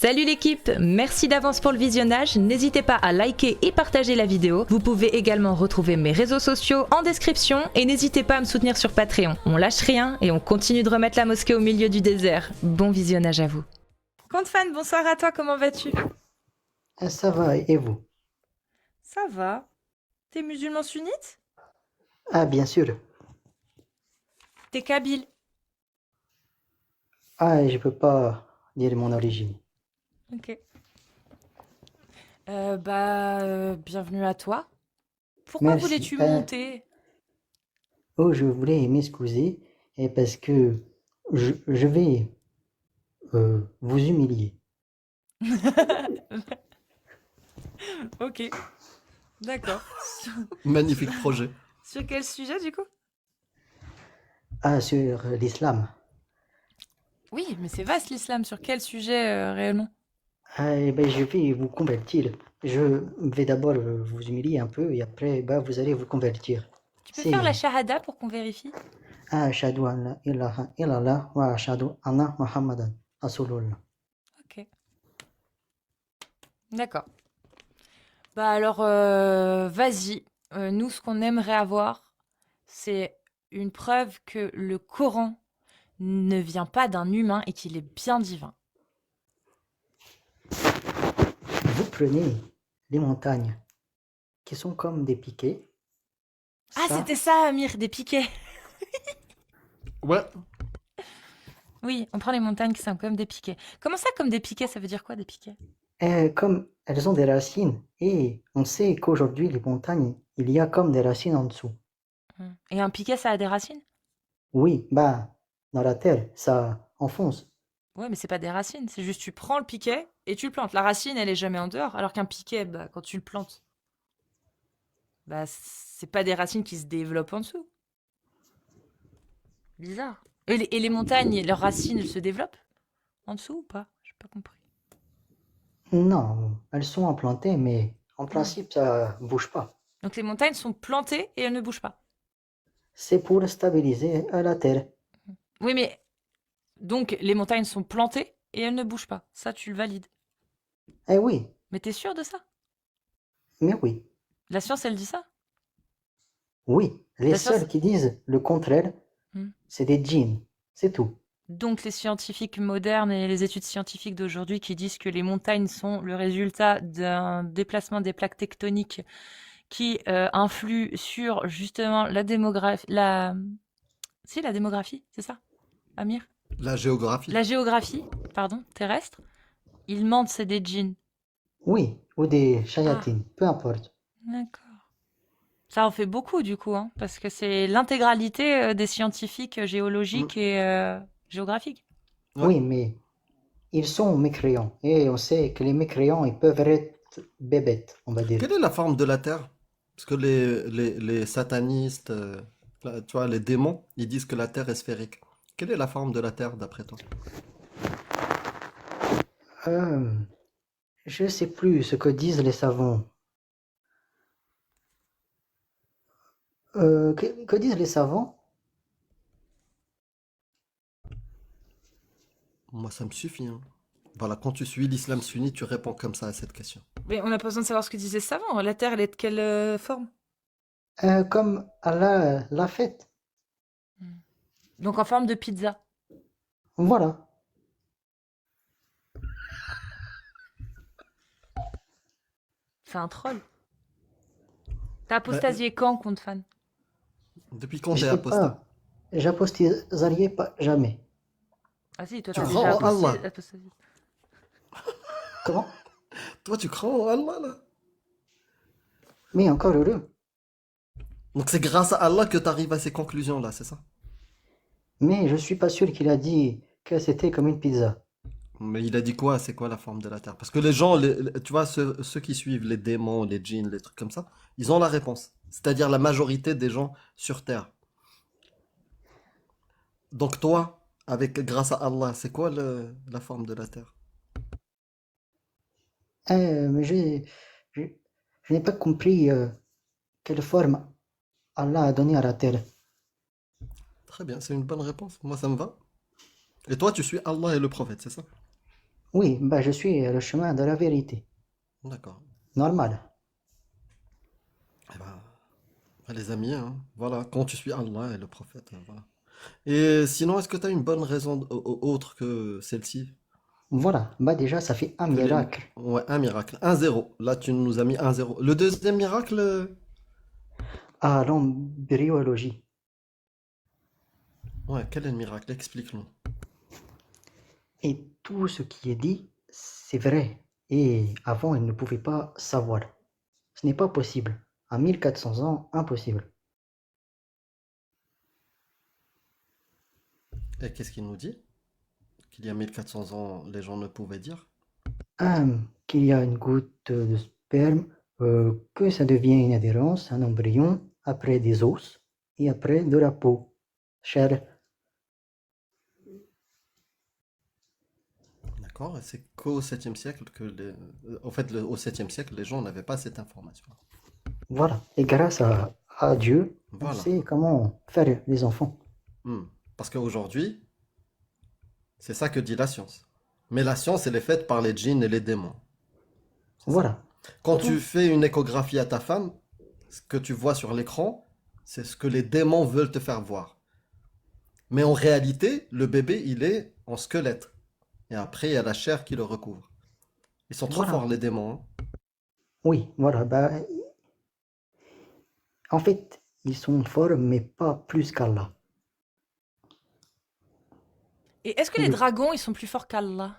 Salut l'équipe, merci d'avance pour le visionnage, n'hésitez pas à liker et partager la vidéo. Vous pouvez également retrouver mes réseaux sociaux en description et n'hésitez pas à me soutenir sur Patreon. On lâche rien et on continue de remettre la mosquée au milieu du désert. Bon visionnage à vous. Compte fan, bonsoir à toi, comment vas-tu? Ça va, et vous? Ça va. T'es musulman sunnite? Ah, bien sûr. T'es kabyle? Ah, je peux pas dire mon origine. Ok. Bienvenue à toi. Pourquoi Merci. voulais-tu monter? Oh, je voulais m'excuser et parce que je vais vous humilier. Ok, d'accord. Magnifique projet. Sur quel sujet du coup? Ah, sur l'islam. Oui, mais c'est vaste l'islam. Sur quel sujet réellement? Ah, eh ben, je vais vous convertir. Je vais d'abord vous humilier un peu et après, bah, vous allez vous convertir. Tu peux faire la C'est shahada pour qu'on vérifie? Ashhadu an la ilaha illallah wa ashhadu anna Muhammadan Rasulullah. Ok, d'accord. Bah alors, vas-y. Nous, ce qu'on aimerait avoir, c'est une preuve que le Coran ne vient pas d'un humain et qu'il est bien divin. Vous prenez les montagnes qui sont comme des piquets. Ah, Ça, c'était ça, Amir, des piquets. Ouais, Oui, on prend les montagnes qui sont comme des piquets. Comment ça, comme des piquets? Ça veut dire quoi, des piquets? comme elles ont des racines, et on sait qu'aujourd'hui, les montagnes, il y a comme des racines en dessous. Et un piquet, ça a des racines? Oui, bah, dans la terre, ça enfonce. Ouais, mais c'est pas des racines. C'est juste tu prends le piquet et tu le plantes. La racine, elle est jamais en dehors. Alors qu'un piquet, bah, quand tu le plantes, bah, c'est pas des racines qui se développent en dessous. Bizarre. Et les montagnes, leurs racines, elles se développent en dessous ou pas? J'ai pas compris. Non, elles sont implantées, mais en Ah. principe, ça bouge pas. Donc les montagnes sont plantées et elles ne bougent pas. C'est pour stabiliser la terre. Oui, mais donc les montagnes sont plantées et elles ne bougent pas. Ça, tu le valides. Eh oui, Mais t'es sûr de ça? mais oui, La science, elle dit ça? oui. Les La science. seuls qui disent le contraire, Hmm. c'est des djinns, c'est tout. Donc les scientifiques modernes et les études scientifiques d'aujourd'hui qui disent que les montagnes sont le résultat d'un déplacement des plaques tectoniques qui influent sur justement la démographie, la démographie, c'est ça, Amir? la géographie. La géographie, pardon, terrestre. Ils mentent, c'est des djinns. Oui, ou des Ah, chayatines, peu importe. d'accord. Ça en fait beaucoup du coup, hein, parce que c'est l'intégralité des scientifiques Mm. géologiques et géographiques. Ouais. Oui, mais ils sont mécréants. Et on sait que les mécréants, ils peuvent être bébêtes, on va dire. Quelle est la forme de la Terre? Parce que les satanistes, tu vois, les démons, ils disent que la Terre est sphérique. Quelle est la forme de la Terre d'après toi? Euh, je sais plus ce que disent les savants. Que disent les savants? Moi, ça me suffit, hein. Voilà, quand tu suis l'islam sunnite, tu réponds comme ça à cette question. Mais on n'a pas besoin de savoir ce que disaient les savants. La Terre, elle est de quelle forme? Comme Allah l'a fait. Hmm. Donc en forme de pizza. Voilà. C'est un troll. T'as Bah, apostasié quand, compte fan? depuis quand Je t'es sais apostat? pas. J'apostiserai pas jamais. Ah si, toi Tu t'as Ah, déjà crois en Allah? apostasié. comment? Toi, tu crois en Allah, là? Mais encore heureux. Donc c'est grâce à Allah que tu arrives à ces conclusions-là, c'est ça? Mais je suis pas sûr qu'il a dit que c'était comme une pizza. Mais il a dit quoi? C'est quoi la forme de la Terre? Parce que les gens, tu vois, ceux qui suivent les démons, les djinns, les trucs comme ça, ils ont la réponse. C'est-à-dire la majorité des gens sur Terre. Donc toi, grâce à Allah, c'est quoi la forme de la Terre? Mais je, je n'ai pas compris quelle forme Allah a donné à la terre. Très bien, c'est une bonne réponse. Moi, ça me va. Et toi, tu suis Allah et le prophète, c'est ça? Oui, bah, je suis le chemin de la vérité. D'accord. Normal. Eh ben, les amis, hein, voilà, quand tu suis Allah et le prophète, voilà. Et sinon, est-ce que tu as une bonne raison autre que celle-ci? Voilà, bah déjà, ça fait un Que les... miracle. Ouais, un miracle. 1-0. Là, tu nous as mis 1-0. Le deuxième miracle, À l'embryologie. ouais, quel est le miracle? Explique-nous. Et tout ce qui est dit, c'est vrai. Et avant, ils ne pouvaient pas savoir. Ce n'est pas possible. À 1400 ans, impossible. Et qu'est-ce qu'il nous dit? Qu'il y a 1400 ans, les gens ne pouvaient dire? Qu'il y a une goutte de sperme, que ça devient une adhérence, un embryon, après des os et après de la peau. Chair. D'accord, et c'est qu'au 7e siècle que en fait, au 7e siècle, les gens n'avaient pas cette information. Voilà. Et grâce à Dieu, on Voilà. sait comment faire les enfants. Hmm. Parce qu'aujourd'hui, c'est ça que dit la science. Mais la science, elle est faite par les djinns et les démons. C'est ça. Voilà. Quand tu Tout, fais une échographie à ta femme, ce que tu vois sur l'écran, c'est ce que les démons veulent te faire voir. Mais en réalité, le bébé, il est en squelette. Et après, il y a la chair qui le recouvre. Ils sont trop forts, voilà. les démons, hein. Oui, voilà. Bah, en fait, ils sont forts, mais pas plus qu'Allah. Et est-ce que Et les le... dragons, ils sont plus forts qu'Allah?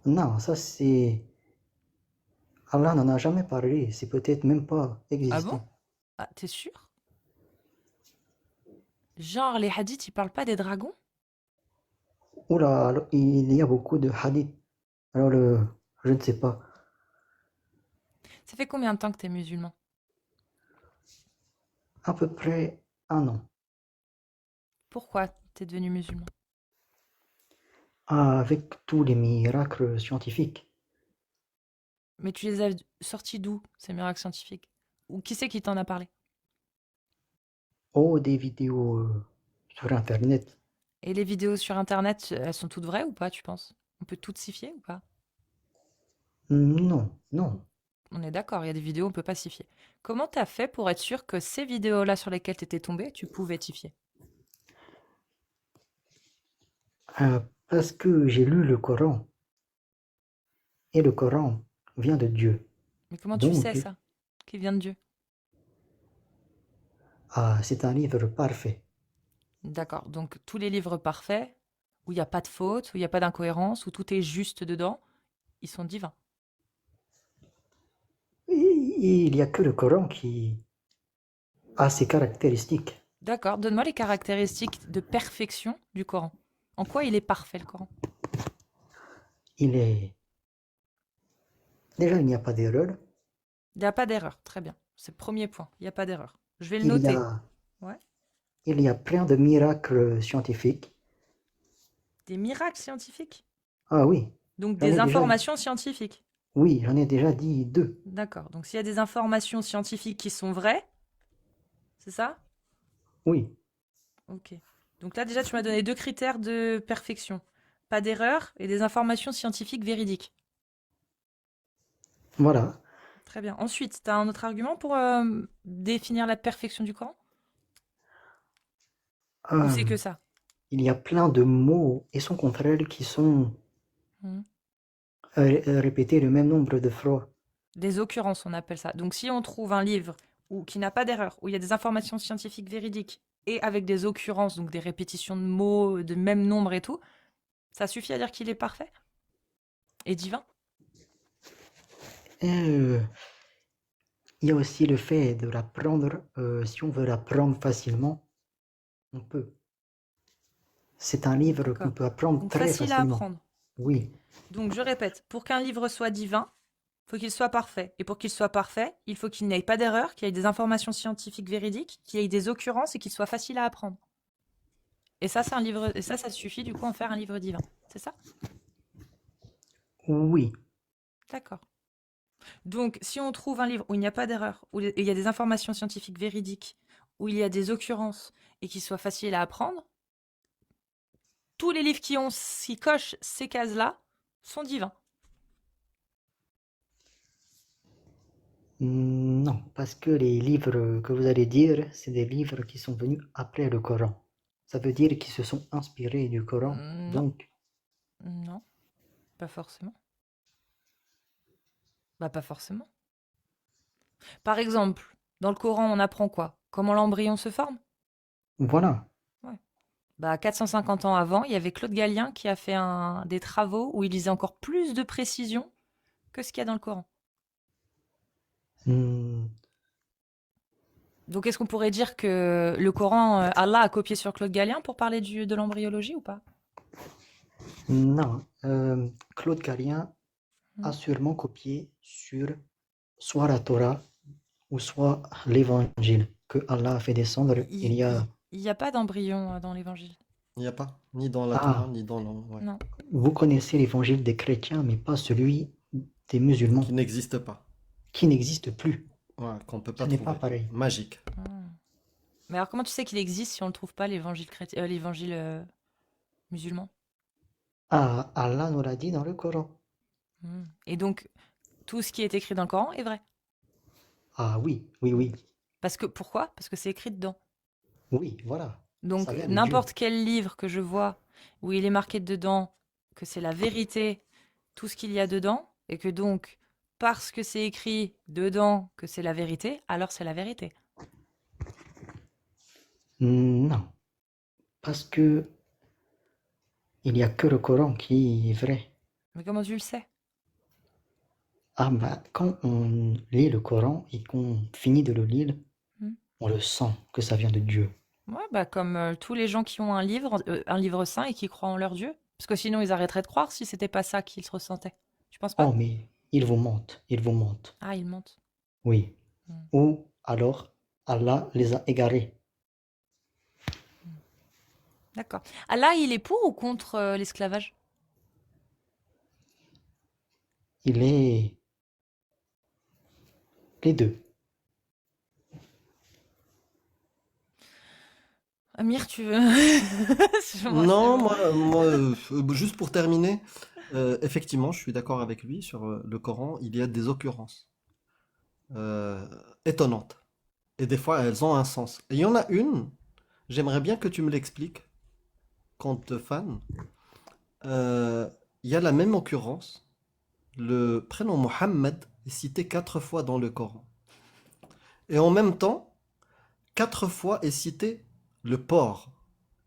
Non, ça c'est... Allah n'en a jamais parlé. C'est peut-être même pas Ah bon? existant. Ah, t'es sûr? Genre, les hadiths, ils parlent pas des dragons? Oula, alors, il y a beaucoup de hadiths. Alors, je ne sais pas. Ça fait combien de temps que t'es musulman? À peu près un an. Pourquoi t'es devenu musulman? Avec tous les miracles scientifiques. Mais tu les as sortis d'où, ces miracles scientifiques? Ou qui c'est qui t'en a parlé? Oh, des vidéos sur Internet. Et les vidéos sur Internet, elles sont toutes vraies ou pas, tu penses? On peut toutes s'y fier ou pas? Non, non. On est d'accord, il y a des vidéos, on peut pas s'y fier. Comment t'as fait pour être sûr que ces vidéos-là sur lesquelles t'étais tombé, tu pouvais t'y fier? Parce que j'ai lu le Coran. Et le Coran vient de Dieu. Mais comment tu sais Donc, ça? Qu'il vient de Dieu? c'est un livre parfait. D'accord, donc tous les livres parfaits, où il n'y a pas de faute, où il n'y a pas d'incohérence, où tout est juste dedans, ils sont divins. Et il n'y a que le Coran qui a ses caractéristiques. D'accord, donne-moi les caractéristiques de perfection du Coran. En quoi il est parfait, le Coran? Il est... Déjà, il n'y a pas d'erreur. Il n'y a pas d'erreur, très bien. C'est le premier point, il n'y a pas d'erreur. Je vais le Il y noter. a, Ouais. il y a plein de miracles scientifiques. Des miracles scientifiques. Ah oui, Donc j'en des ai déjà, informations scientifiques. oui, j'en ai déjà dit deux. D'accord, donc s'il y a des informations scientifiques qui sont vraies, c'est ça? Oui, Ok. Donc là déjà tu m'as donné deux critères de perfection. Pas d'erreur et des informations scientifiques véridiques. voilà. Très bien. Ensuite, tu as un autre argument pour définir la perfection du Coran? Ou c'est Euh, que ça? il y a plein de mots et son contraire qui sont Mhm. répétés le même nombre de fois. Des occurrences, on appelle ça. Donc si on trouve un livre qui n'a pas d'erreur, où il y a des informations scientifiques véridiques, et avec des occurrences, donc des répétitions de mots de même nombre et tout, ça suffit à dire qu'il est parfait et divin? Et, il y a aussi le fait de l'apprendre. Si on veut l'apprendre facilement, on peut. C'est un livre qu'on D'accord. peut apprendre Donc très facile à facilement. apprendre. Oui, Donc je répète, pour qu'un livre soit divin, il faut qu'il soit parfait. Et pour qu'il soit parfait, il faut qu'il n'ait pas d'erreur, qu'il y ait des informations scientifiques véridiques, qu'il y ait des occurrences et qu'il soit facile à apprendre. Et ça, c'est un livre. Et ça suffit du coup à en faire un livre divin. C'est ça? oui, D'accord. Donc, si on trouve un livre où il n'y a pas d'erreur, où il y a des informations scientifiques véridiques, où il y a des occurrences et qui soit facile à apprendre, tous les livres qui cochent ces cases-là sont divins. Non, parce que les livres que vous allez dire, c'est des livres qui sont venus après le Coran. Ça veut dire qu'ils se sont inspirés du Coran. Non, Donc, non, pas forcément. Bah, pas forcément. Par exemple, dans le Coran, on apprend quoi? Comment l'embryon se forme? voilà. Ouais. Bah, 450 ans avant, il y avait Claude Galien qui a fait des travaux où il lisait encore plus de précision que ce qu'il y a dans le Coran. Hmm, Donc, est-ce qu'on pourrait dire que le Coran, Allah a copié sur Claude Galien pour parler de l'embryologie ou pas? non, Claude Galien a Hmm. sûrement copié sur soit la Torah ou soit l'Évangile que Allah a fait descendre. Il y a... Il n'y a pas d'embryon dans l'Évangile. Il n'y a pas, ni dans la Torah, Ah, ni dans le... ouais. Non. vous connaissez l'Évangile des chrétiens, mais pas celui des musulmans, Qui n'existe pas. qui n'existe plus. Ouais, qu'on peut Ce pas n'est pas trouver. pareil. Magique. Hmm. Mais alors, comment tu sais qu'il existe si on ne le trouve pas, l'évangile musulman? Ah, Allah nous l'a dit dans le Coran. Hmm. Et donc, tout ce qui est écrit dans le Coran est vrai. Ah oui, oui, oui, Pourquoi? Parce que c'est écrit dedans. oui, voilà. Donc, Ça vient de Dieu. n'importe quel livre que je vois où il est marqué dedans que c'est la vérité, tout ce qu'il y a dedans, et que donc, parce que c'est écrit dedans que c'est la vérité, alors c'est la vérité. Non, parce que il n'y a que le Coran qui est vrai. Mais comment tu le sais? Ah bah, quand on lit le Coran et qu'on finit de le lire, Hmm. on le sent que ça vient de Dieu. Ouais, bah comme tous les gens qui ont un livre saint et qui croient en leur Dieu. Parce que sinon, ils arrêteraient de croire si c'était pas ça qu'ils ressentaient. Tu penses Oh, pas? mais il vous mente, il vous mente. Ah, ils mentent. Oui. Hmm. Ou alors, Allah les a égarés. D'accord. Allah, il est pour ou contre l'esclavage? Il est les deux. Amir, tu veux? Non, Bon. moi juste pour terminer, effectivement, je suis d'accord avec lui sur le Coran. Il y a des occurrences euh, étonnantes. Et des fois, elles ont un sens. Et il y en a une, j'aimerais bien que tu me l'expliques, quand fan. Euh, il y a la même occurrence. Le prénom Mohammed est cité 4 fois dans le Coran. Et en même temps, 4 fois est cité le porc.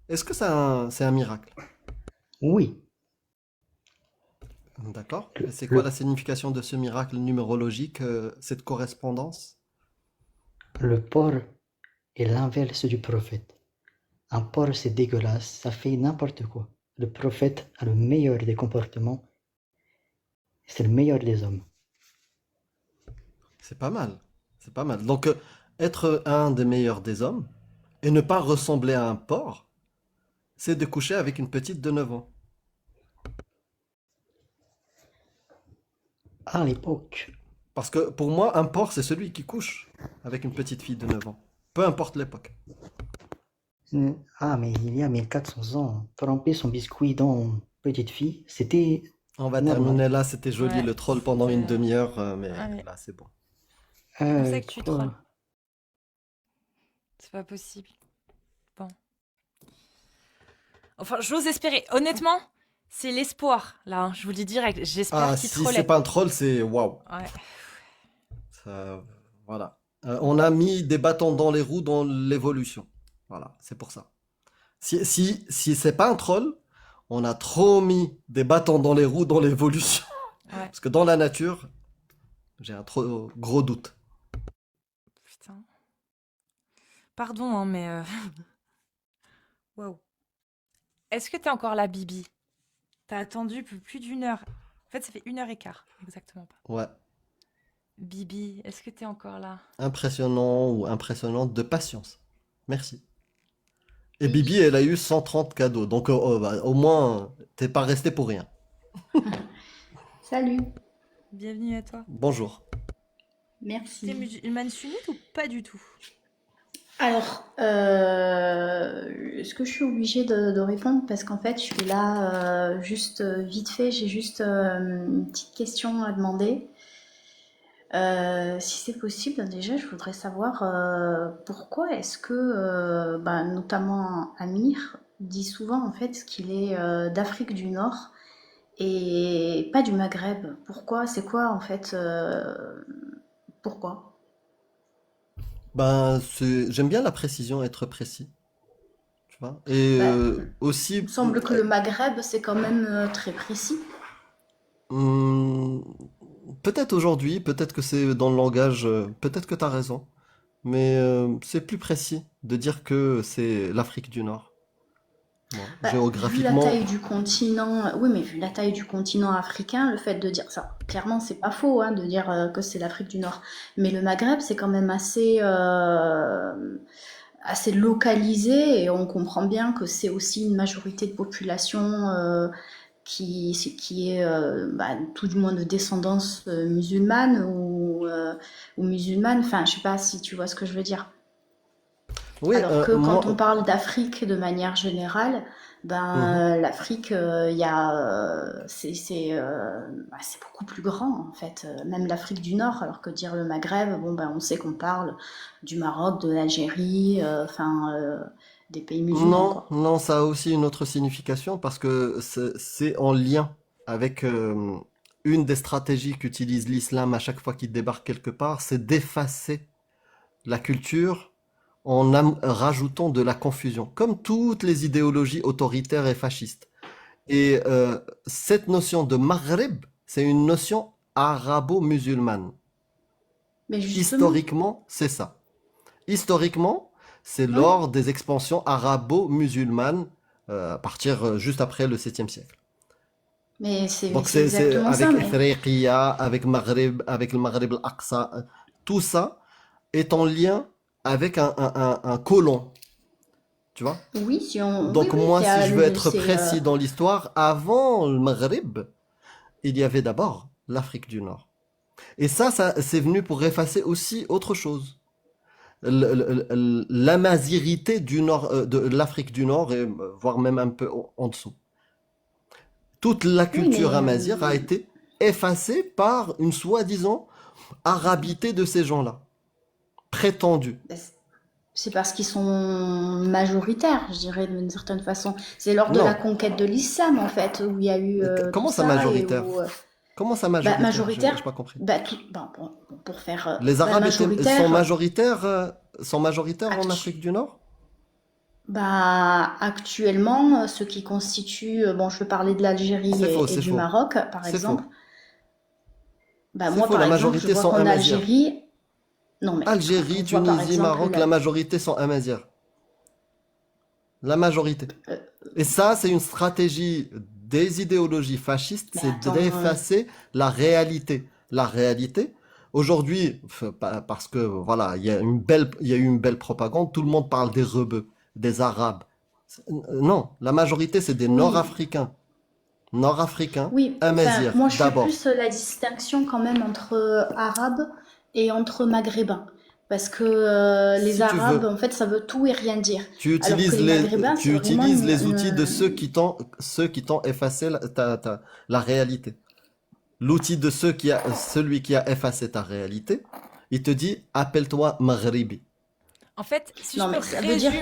Est-ce que c'est un miracle? Oui, D'accord. Et le, c'est quoi la le, signification de ce miracle numérologique, cette correspondance? le porc est l'inverse du prophète. Un porc, c'est dégueulasse, ça fait n'importe quoi. Le prophète a le meilleur des comportements, c'est le meilleur des hommes. C'est pas mal. C'est pas mal. Donc, être un des meilleurs des hommes et ne pas ressembler à un porc, c'est de coucher avec une petite de 9 ans. À l'époque, Parce que pour moi, un porc, c'est celui qui couche avec une petite fille de 9 ans. Peu importe l'époque. ah mais il y a 1400 ans, tremper son biscuit dans une petite fille, c'était On va normal. terminer là. C'était joli Ouais, le troll pendant une c'était... demi-heure, mais Allez, là, c'est bon. on sait que tu trolles. Quoi? C'est pas possible. Bon. Enfin, j'ose espérer. Honnêtement, c'est l'espoir, là. Hein. Je vous le dis direct. J'espère Ah, qu'il si c'est trollait. pas un troll, c'est waouh. Ouais. Voilà. On a mis des bâtons dans les roues dans l'évolution. Voilà, c'est pour ça. Si c'est pas un troll, on a trop mis des bâtons dans les roues dans l'évolution. Ouais. Parce que dans la nature, j'ai un trop gros doute. Putain. Pardon, hein, mais... Waouh. Est-ce que t'es encore là, Bibi? T'as attendu plus d'une heure. En fait, ça fait 1 h 15, exactement pas. Ouais, Bibi, est-ce que t'es encore là? impressionnant ou impressionnante de patience. Merci. Et Oui, Bibi, elle a eu 130 cadeaux. Donc bah, au moins, t'es pas resté pour rien. salut, Bienvenue à toi. Bonjour. T'es merci. musulmane sunnite ou pas du tout? Alors, est-ce que je suis obligée de répondre? Parce qu'en fait, je suis là juste vite fait, j'ai juste une petite question à demander. Si c'est possible, déjà, je voudrais savoir pourquoi est-ce que, bah, notamment Amir, dit souvent en fait qu'il est d'Afrique du Nord et pas du Maghreb. Pourquoi? C'est quoi en fait? Pourquoi? Ben, j'aime bien la précision, être précis, tu vois. Et Bah, il me aussi, semble que le Maghreb, c'est quand même très précis. hum, peut-être aujourd'hui, peut-être que c'est dans le langage, peut-être que tu as raison, mais c'est plus précis de dire que c'est l'Afrique du Nord. Bon, Bah, vu la taille géographiquement, du continent, oui, mais vu la taille du continent africain, le fait de dire ça, clairement, c'est pas faux, hein, de dire que c'est l'Afrique du Nord. Mais le Maghreb, c'est quand même assez localisé et on comprend bien que c'est aussi une majorité de population qui est bah, tout du moins de descendance musulmane ou musulmane. Enfin, je sais pas si tu vois ce que je veux dire. oui, Alors que quand on moi, parle d'Afrique de manière générale, mhm. ben l'Afrique, il y a, bah, c'est beaucoup plus grand en fait. Même l'Afrique du Nord, alors que dire le Maghreb, bon ben on sait qu'on parle du Maroc, de l'Algérie, enfin des pays musulmans Non, quoi. non, ça a aussi une autre signification parce que c'est en lien avec une des stratégies qu'utilise l'islam à chaque fois qu'il débarque quelque part, c'est d'effacer la culture en rajoutant de la confusion, comme toutes les idéologies autoritaires et fascistes. Et cette notion de Maghreb, c'est une notion arabo-musulmane. Mais justement, Historiquement, c'est ça. Historiquement, c'est oui, lors des expansions arabo-musulmanes, à partir juste après le 7e siècle. mais Donc c'est c'est exactement ça. avec Mais Ifriqiya, avec Maghreb, avec le Maghreb al-Aqsa, tout ça est en lien avec un colon, tu vois. oui, si on, oui, Donc oui, moi, si je veux être c'est précis dans l'histoire, avant le Maghreb, il y avait d'abord l'Afrique du Nord. Et ça c'est venu pour effacer aussi autre chose. L'amazirité du nord, de l'Afrique du Nord, et voire même un peu en dessous. Toute la oui, culture amazigh a été effacée par une soi-disant arabité de ces gens-là, prétendue. euh, c'est parce qu'ils sont majoritaires, je dirais d'une certaine façon. C'est lors de la Non. conquête de l'islam, en fait, où il y a eu tout Comment ça ça et majoritaire? où, Comment ça bah, majoritaire? J'ai majoritaire, pas compris. bah, pour faire, Les bah, Arabes majoritaire, sont majoritaires en actu- Afrique du Nord? bah, actuellement, ce qui constitue, bon, je vais parler de l'Algérie C'est faux, et c'est du faux. Maroc, par C'est exemple. faux. Bah, C'est moi, faux, par la exemple, je majorité vois sont qu'en amazirs. Algérie, non, mais quand on Algérie, voit par Tunisie, exemple Maroc, la majorité sont amazirs. La majorité. euh, Et ça, c'est une stratégie des idéologies fascistes, mais c'est attends, d'effacer la réalité. La réalité, aujourd'hui, parce que voilà, il y a eu une belle propagande, tout le monde parle des rebeux, des Arabes. Non, la majorité, c'est des oui, Nord-Africains. Nord-Africains, oui, enfin, amazirs, moi je fais d'abord. plus la distinction quand même entre arabes et entre maghrébins. Parce que les Si tu arabes, veux, en fait, ça veut tout et rien dire. Alors que les maghrébins, c'est tu vraiment utilises les outils de ceux qui t'ont effacé la réalité. L'outil de celui qui a effacé ta réalité, il te dit appelle-toi Maghribi. En fait, Non, mais ça veut dire...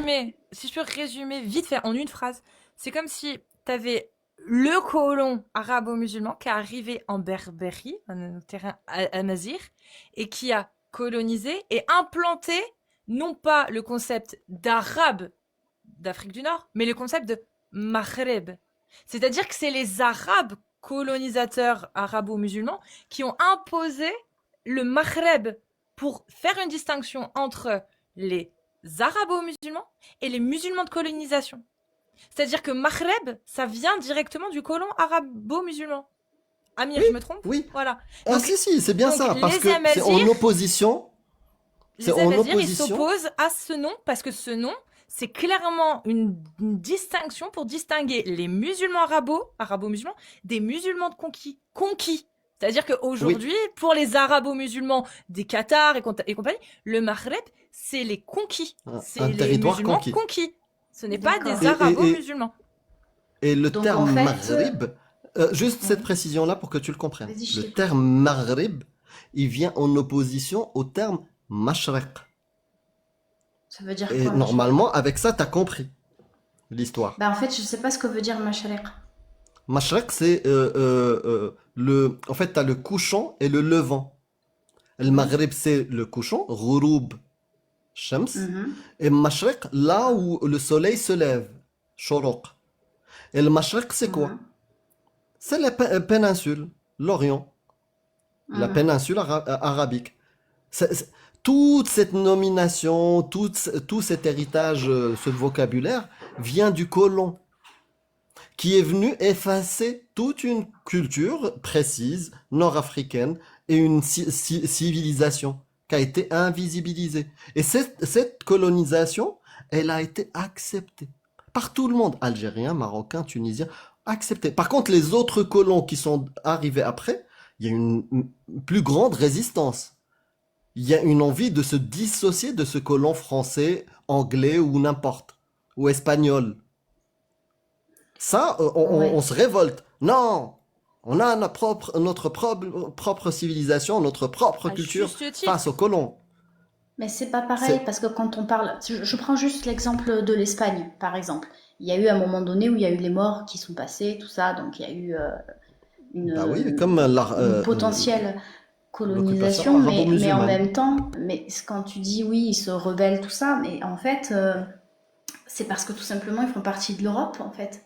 si je peux résumer vite fait en une phrase, c'est comme si tu avais le colon arabo-musulman qui est arrivé en Berbérie, un terrain amazigh, et qui a colonisé et implanté non pas le concept d'arabe d'Afrique du Nord, mais le concept de Maghreb. C'est-à-dire que c'est les Arabes colonisateurs arabo-musulmans qui ont imposé le Maghreb pour faire une distinction entre les arabo-musulmans et les musulmans de colonisation. C'est-à-dire que Maghreb, ça vient directement du colon arabo-musulman. Amir, Oui, je me trompe? oui. Voilà. Ah Donc, si, si, c'est bien ça, parce les que c'est en Amazirs, opposition, c'est en ils opposition. s'opposent à ce nom parce que ce nom, c'est clairement une distinction pour distinguer les musulmans arabo-musulmans des musulmans de conquis. Conquis. C'est-à-dire Oui, qu'aujourd'hui, pour les arabo-musulmans des Qatar et compagnie, le Maghreb, c'est les conquis. C'est un les territoire musulmans conquis. conquis. Ce n'est pas D'accord. des arabo-musulmans. Et le Donc en terme fait, Maghrib, juste cette oui. précision-là pour que tu le comprennes. Vas-y, je Le t'écoute. terme Maghrib, il vient en opposition au terme Mashriq. Ça veut dire Et quoi, Machariq? normalement, avec ça, tu as compris l'histoire. Bah en fait, je sais pas ce que veut dire Machariq. Mashriq, c'est en fait, tu as le couchant et le levant. Le Oui. Maghrib, c'est le couchant, Ghurub Shams. Mhm. Et Mashriq, là où le soleil se lève, Shuruq. Et le Mashriq, c'est quoi? Mhm. C'est la péninsule, l'Orient, la Mhm. péninsule arabique. Toute cette nomination, tout cet héritage, ce vocabulaire vient du colon qui est venu effacer toute une culture précise, nord-africaine, et une civilisation qui a été invisibilisée. Et cette colonisation, elle a été acceptée par tout le monde, Algériens, Marocains, Tunisiens, acceptée. Par contre, les autres colons qui sont arrivés après, il y a une plus grande résistance. Il y a une envie de se dissocier de ce colon français, anglais ou n'importe, ou espagnol. Ça, on Ouais. se révolte. Non, on a notre propre civilisation, notre propre À culture juste face aux titre. colons. Mais c'est pas pareil C'est, parce que quand on parle, je prends juste l'exemple de l'Espagne, par exemple. Il y a eu un moment donné où il y a eu les morts qui sont passés, tout ça, donc il y a eu bah oui, une, comme une potentielle l'occupation colonisation, mais en arabo-musulmane. même temps, mais quand tu dis oui, ils se rebellent, tout ça, mais en fait, c'est parce que tout simplement ils font partie de l'Europe, en fait.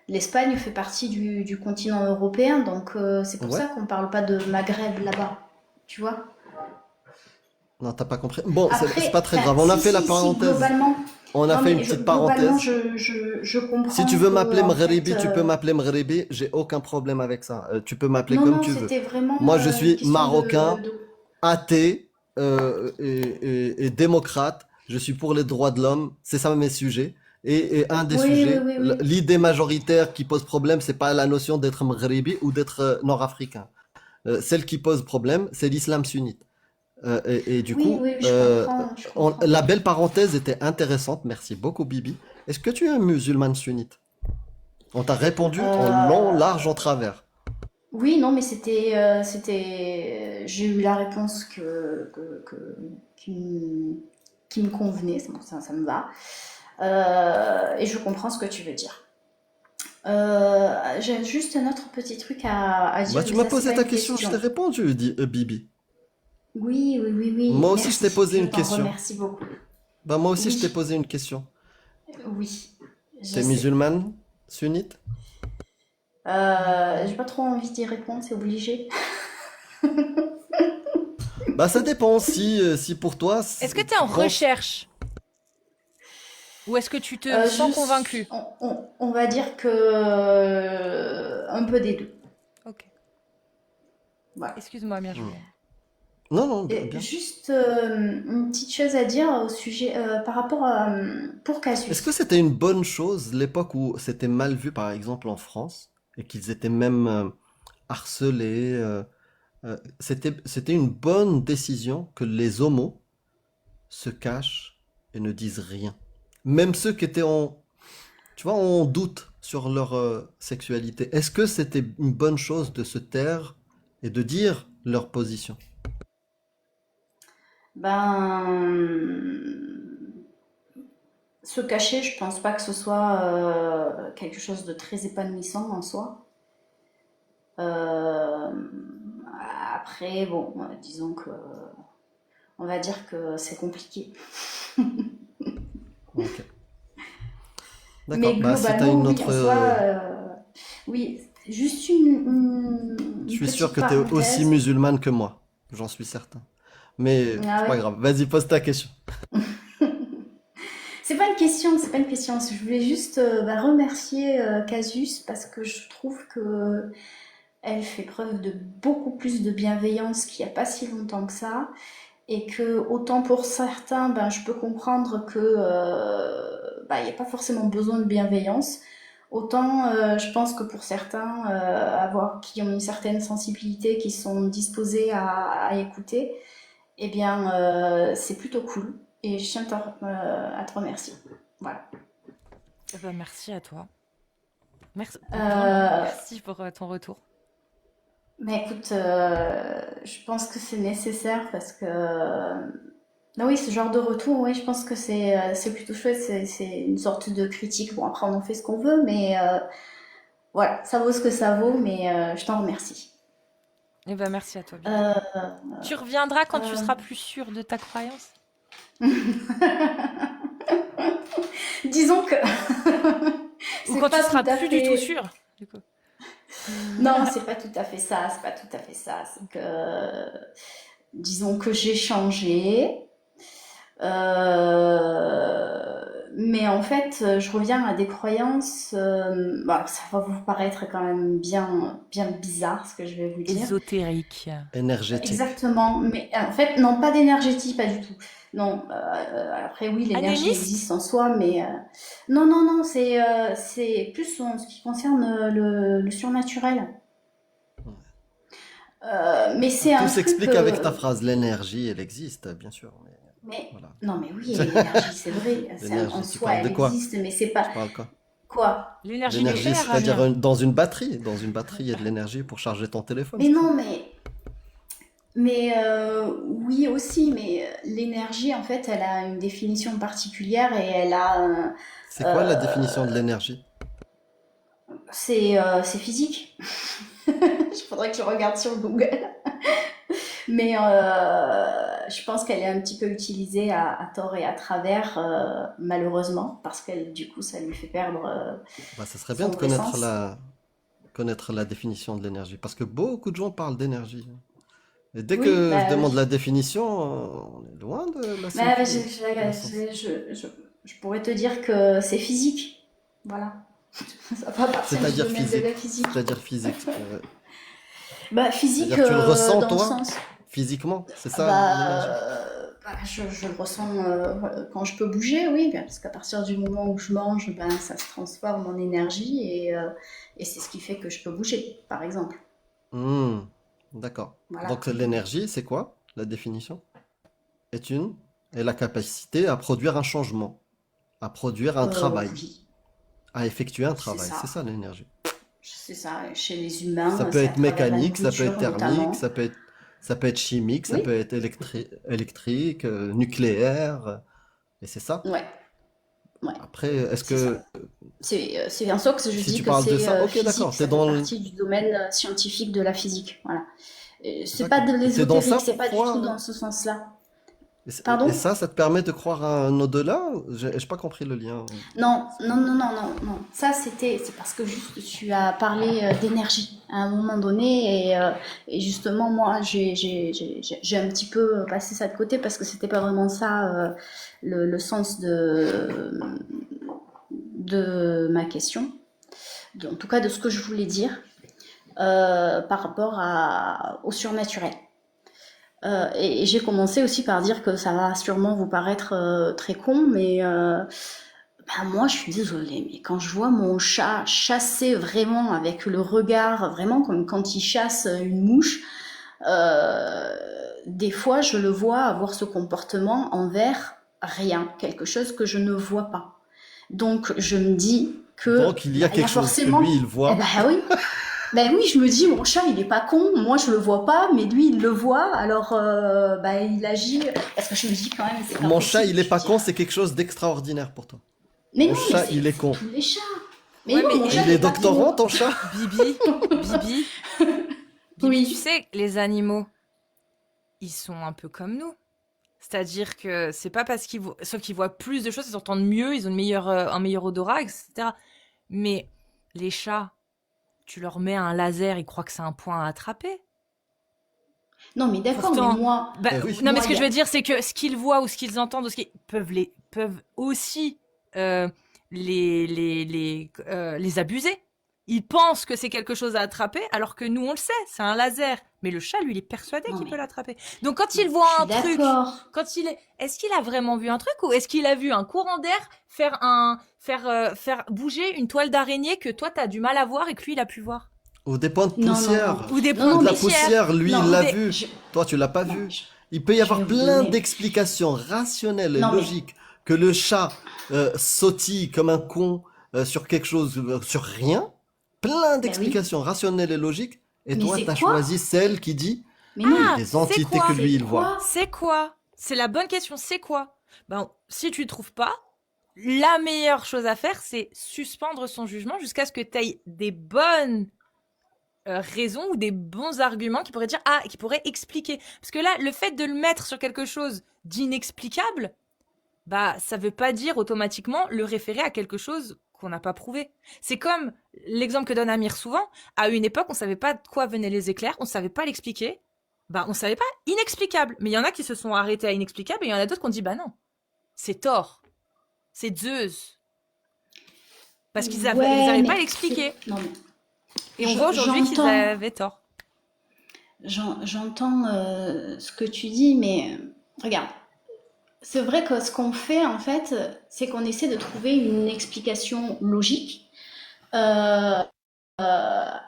L'Espagne fait partie du continent européen, donc c'est pour Ouais, ça qu'on parle pas de Maghreb là-bas, tu vois. non, t'as pas compris. Bon, c'est pas Après, très enfin, grave. On a si, fait la si, si, parenthèse. globalement, On a non fait une mais petite globalement, parenthèse. je Si tu comprends veux que, m'appeler en fait, Mghribi, tu peux m'appeler Mghribi. J'ai aucun problème avec ça. Tu peux m'appeler non, comme non, tu veux. c'était vraiment Moi, je une suis question marocain, de... athée et démocrate. Je suis pour les droits de l'homme. C'est ça mes sujets. Et un des Oui, oui, sujets, oui, oui. l'idée majoritaire qui pose problème, c'est pas la notion d'être Mghribi ou d'être nord-africain. Celle qui pose problème, c'est l'islam sunnite. Et du Oui, coup, oui, je comprends, je comprends. la belle parenthèse était intéressante. Merci beaucoup, Bibi. Est-ce que tu es un musulman sunnite? On t'a répondu en long, large, en Euh, travers. oui, non, mais j'ai eu la réponse qui me convenait, c'est bon, ça me va. Et je comprends ce que tu veux dire. J'ai juste un autre petit truc à Bah, dire, tu mais m'as ça, c'est posé pas ta une question, je t'ai question. répondu, dit Bibi. Oui, oui, oui, oui, Moi aussi, je t'ai merci. posé Je une t'en question. remercie beaucoup. Bah, moi aussi, je t'ai Oui, posé une question. oui, je T'es sais. musulmane, sunnite? J'ai pas trop envie d'y répondre, c'est obligé. Bah, ça dépend. Si pour toi, Est-ce que tu es tu en penses. recherche ou est-ce que tu te sens convaincu? On va dire que un peu des deux. Ok. Voilà. Excuse-moi, bien Hmm. joué. Non, non, Et bien. juste une petite chose à dire au sujet par rapport à pour Est-ce que Casus. c'était une bonne chose, l'époque où c'était mal vu, par exemple, en France, et qu'ils étaient même harcelés c'était une bonne décision que les homos se cachent et ne disent rien. Même ceux qui étaient tu vois, en doute sur leur sexualité. Est-ce que c'était une bonne chose de se taire et de dire leur position? Ben se cacher, je pense pas que ce soit quelque chose de très épanouissant en soi. Euh, Après, bon, disons que on va dire que c'est compliqué. Ok. Mais D'accord. Bah, si tu as globalement, une oui, autre. en soi, oui, juste Je une suis sûr petite que tu es aussi parenthèse. musulmane que moi. J'en suis certain. Mais Ah c'est pas ouais. grave. Vas-y, pose ta question. C'est pas une question, c'est pas une question. Je voulais juste remercier Casus parce que je trouve que elle fait preuve de beaucoup plus de bienveillance qu'il n'y a pas si longtemps que ça. Et que autant pour certains, ben, je peux comprendre que il n'y a pas forcément besoin de bienveillance. Autant je pense que pour certains, qui ont une certaine sensibilité, qui sont disposés à écouter, eh bien, c'est plutôt cool. Et je tiens à te remercier. Voilà. Eh ben, merci à toi. Merci, vraiment, Euh, merci pour ton retour. mais écoute, je pense que c'est nécessaire parce que ah oui, ce genre de retour, oui, je pense que c'est plutôt chouette. C'est une sorte de critique. Bon, après, on en fait ce qu'on veut, mais voilà, ça vaut ce que ça vaut. Mais je t'en remercie. Eh ben, merci à toi, Bibi. Euh, Tu reviendras quand tu euh, seras plus sûr de ta croyance? Disons que Ou c'est quand tu pas seras tout à plus du tout fait. sûr, du coup. Non, c'est pas tout à fait ça. C'est pas tout à fait ça. C'est que disons que j'ai changé. Mais en fait, je reviens à des croyances. Bah, ça va vous paraître quand même bien bizarre ce que je vais vous dire. Ésotérique. Énergétique. Exactement. Mais en fait, non, pas d'énergie, pas du tout. Non. Après, oui, l'énergie Animiste? existe en soi, mais non, non, non. C'est plus en ce qui concerne le surnaturel. Mais c'est Tout un truc. s'explique avec ta phrase. L'énergie, elle existe, bien sûr. Mais Mais voilà. non, mais oui, l'énergie, c'est vrai. En L'énergie, tu soi, parles de elle quoi? existe, mais c'est pas Tu parles quoi? quoi. L'énergie L'énergie, nucléaire, c'est-à-dire Amir. dans une batterie. Dans une batterie, il y a de l'énergie pour charger ton téléphone, Mais c'est ça? non, mais oui aussi, mais l'énergie, en fait, elle a une définition particulière et elle a C'est quoi la définition de euh, l'énergie? c'est physique. Il faudrait que je regarde sur Google. Mais je pense qu'elle est un petit peu utilisée à tort et à travers, malheureusement, parce qu'elle, du coup, ça lui fait perdre Bah, ça serait bien son de vrai sens. connaître la définition de l'énergie. Parce que beaucoup de gens parlent d'énergie. Et dès Oui, que je bah, demande la définition, on est loin de bah, de la science. je pourrais te dire que c'est physique. Voilà. Ça va partir du C'est-à-dire domaine de la physique. physique. C'est-à-dire physique. Bah, physique C'est-à-dire que tu le ressens, dans le toi, sens. physiquement. C'est ça l'énergie. Je le ressens quand je peux bouger, oui, ben, parce qu'à partir du moment où je mange, ben, ça se transforme en énergie et c'est ce qui fait que je peux bouger, par exemple. Hmm, d'accord. Voilà. Donc l'énergie, c'est quoi? La définition est une est la capacité à produire un changement, à produire un travail, Oui, à effectuer un c'est travail. C'est ça. ça l'énergie. C'est ça. Chez les Ça humains, peut c'est à être travers la mécanique, ça peut être nourriture thermique, notamment. ça peut être chimique, ça peut Oui, être électrique, nucléaire. Et c'est ça. ouais, ouais, Après, est-ce c'est ça. que C'est bien sûr que je si dis tu que parles de c'est ça, ok, physique, d'accord, ça fait partie du domaine scientifique de la physique. Voilà. C'est pas d'accord. de Et t'es dans ça l'ésotérique, c'est pour pas du tout croire. dans ce sens-là. Et Pardon? ça te permet de croire à un au-delà? J'ai pas compris le lien. Non, non, non, non, non, non. Ça, c'est parce que juste tu as parlé d'énergie à un moment donné et justement moi j'ai un petit peu passé ça de côté parce que c'était pas vraiment ça le sens de ma question, en tout cas de ce que je voulais dire par rapport au surnaturel. Et j'ai commencé aussi par dire que ça va sûrement vous paraître très con, mais bah, moi je suis désolée, mais quand je vois mon chat chasser vraiment avec le regard, vraiment comme quand il chasse une mouche, euh, des fois je le vois avoir ce comportement envers rien, quelque chose que je ne vois pas. Donc je me dis que Donc il y bah, a il y a quelque chose que forcément, lui il eh voit. ben oui, ben oui, je me dis, mon chat, il est pas con, moi je le vois pas, mais lui, il le voit, alors bah, il agit. Parce que je me dis quand même, c'est pas Mon chat possible, il est je veux pas dire. con, c'est quelque chose d'extraordinaire pour toi. Mais Mon non, mais chat il est c'est con. tous les chats. Mais Ouais, non, mais mon chat, Il il est est pas con. doctorant ton chat? Bibi, Bibi, Bibi, tu Oui. sais, les animaux, ils sont un peu comme nous. C'est-à-dire que c'est pas parce sauf qu'ils voient plus de choses, ils entendent mieux, ils ont un meilleur odorat, etc. Mais les chats, tu leur mets un laser, ils croient que c'est un point à attraper. Non, mais d'accord, mais Pourtant, bah, Eh oui. non, mais moi, ce que je veux dire, c'est que ce qu'ils voient ou ce qu'ils entendent, ou ce qu'ils peuvent aussi euh, les abuser. il pense que c'est quelque chose à attraper, alors que nous, on le sait, c'est un laser. Mais le chat, lui, il est persuadé Non, qu'il mais peut l'attraper. Donc, quand je il voit un suis truc, d'accord. est-ce qu'il a vraiment vu un truc ou est-ce qu'il a vu un courant d'air faire bouger une toile d'araignée que toi, t'as du mal à voir et que lui, il a pu voir? Ou des points de Non, non, poussière. non. Ou des Non, points non, de De la mais poussière, lui, non, il l'a des- vu. je, Toi, tu l'as pas non, vu. je, Il peut y je avoir vais vous plein donner. d'explications rationnelles et Non, mais logiques que le chat sautille comme un con sur quelque chose, sur rien. Plein ben oui. d'explications rationnelles et logiques. Et Mais toi, c'est t'as quoi? choisi celle qui dit Mais il y a non. Ah, des c'est entités que quoi? lui, C'est il voit. quoi? C'est quoi? C'est la bonne question, c'est quoi? Ben, si tu trouves pas, la meilleure chose à faire, c'est suspendre son jugement jusqu'à ce que tu aies des bonnes raisons ou des bons arguments qui pourraient dire qui pourraient expliquer. Parce que là, le fait de le mettre sur quelque chose d'inexplicable, bah ça veut pas dire automatiquement le référer à quelque chose qu'on n'a pas prouvé. C'est comme l'exemple que donne Amir souvent. À une époque, on savait pas de quoi venaient les éclairs, on savait pas l'expliquer. Bah on savait pas inexplicable. Mais il y en a qui se sont arrêtés à inexplicable et il y en a d'autres qui ont dit bah non, c'est Thor, c'est Zeus, parce qu'ils Ouais, n'arrivaient pas à mais l'expliquer. non, mais Et on voit aujourd'hui qu'ils j'entends, avaient tort. j'entends ce que tu dis, mais regarde, c'est vrai que ce qu'on fait en fait, c'est qu'on essaie de trouver une explication logique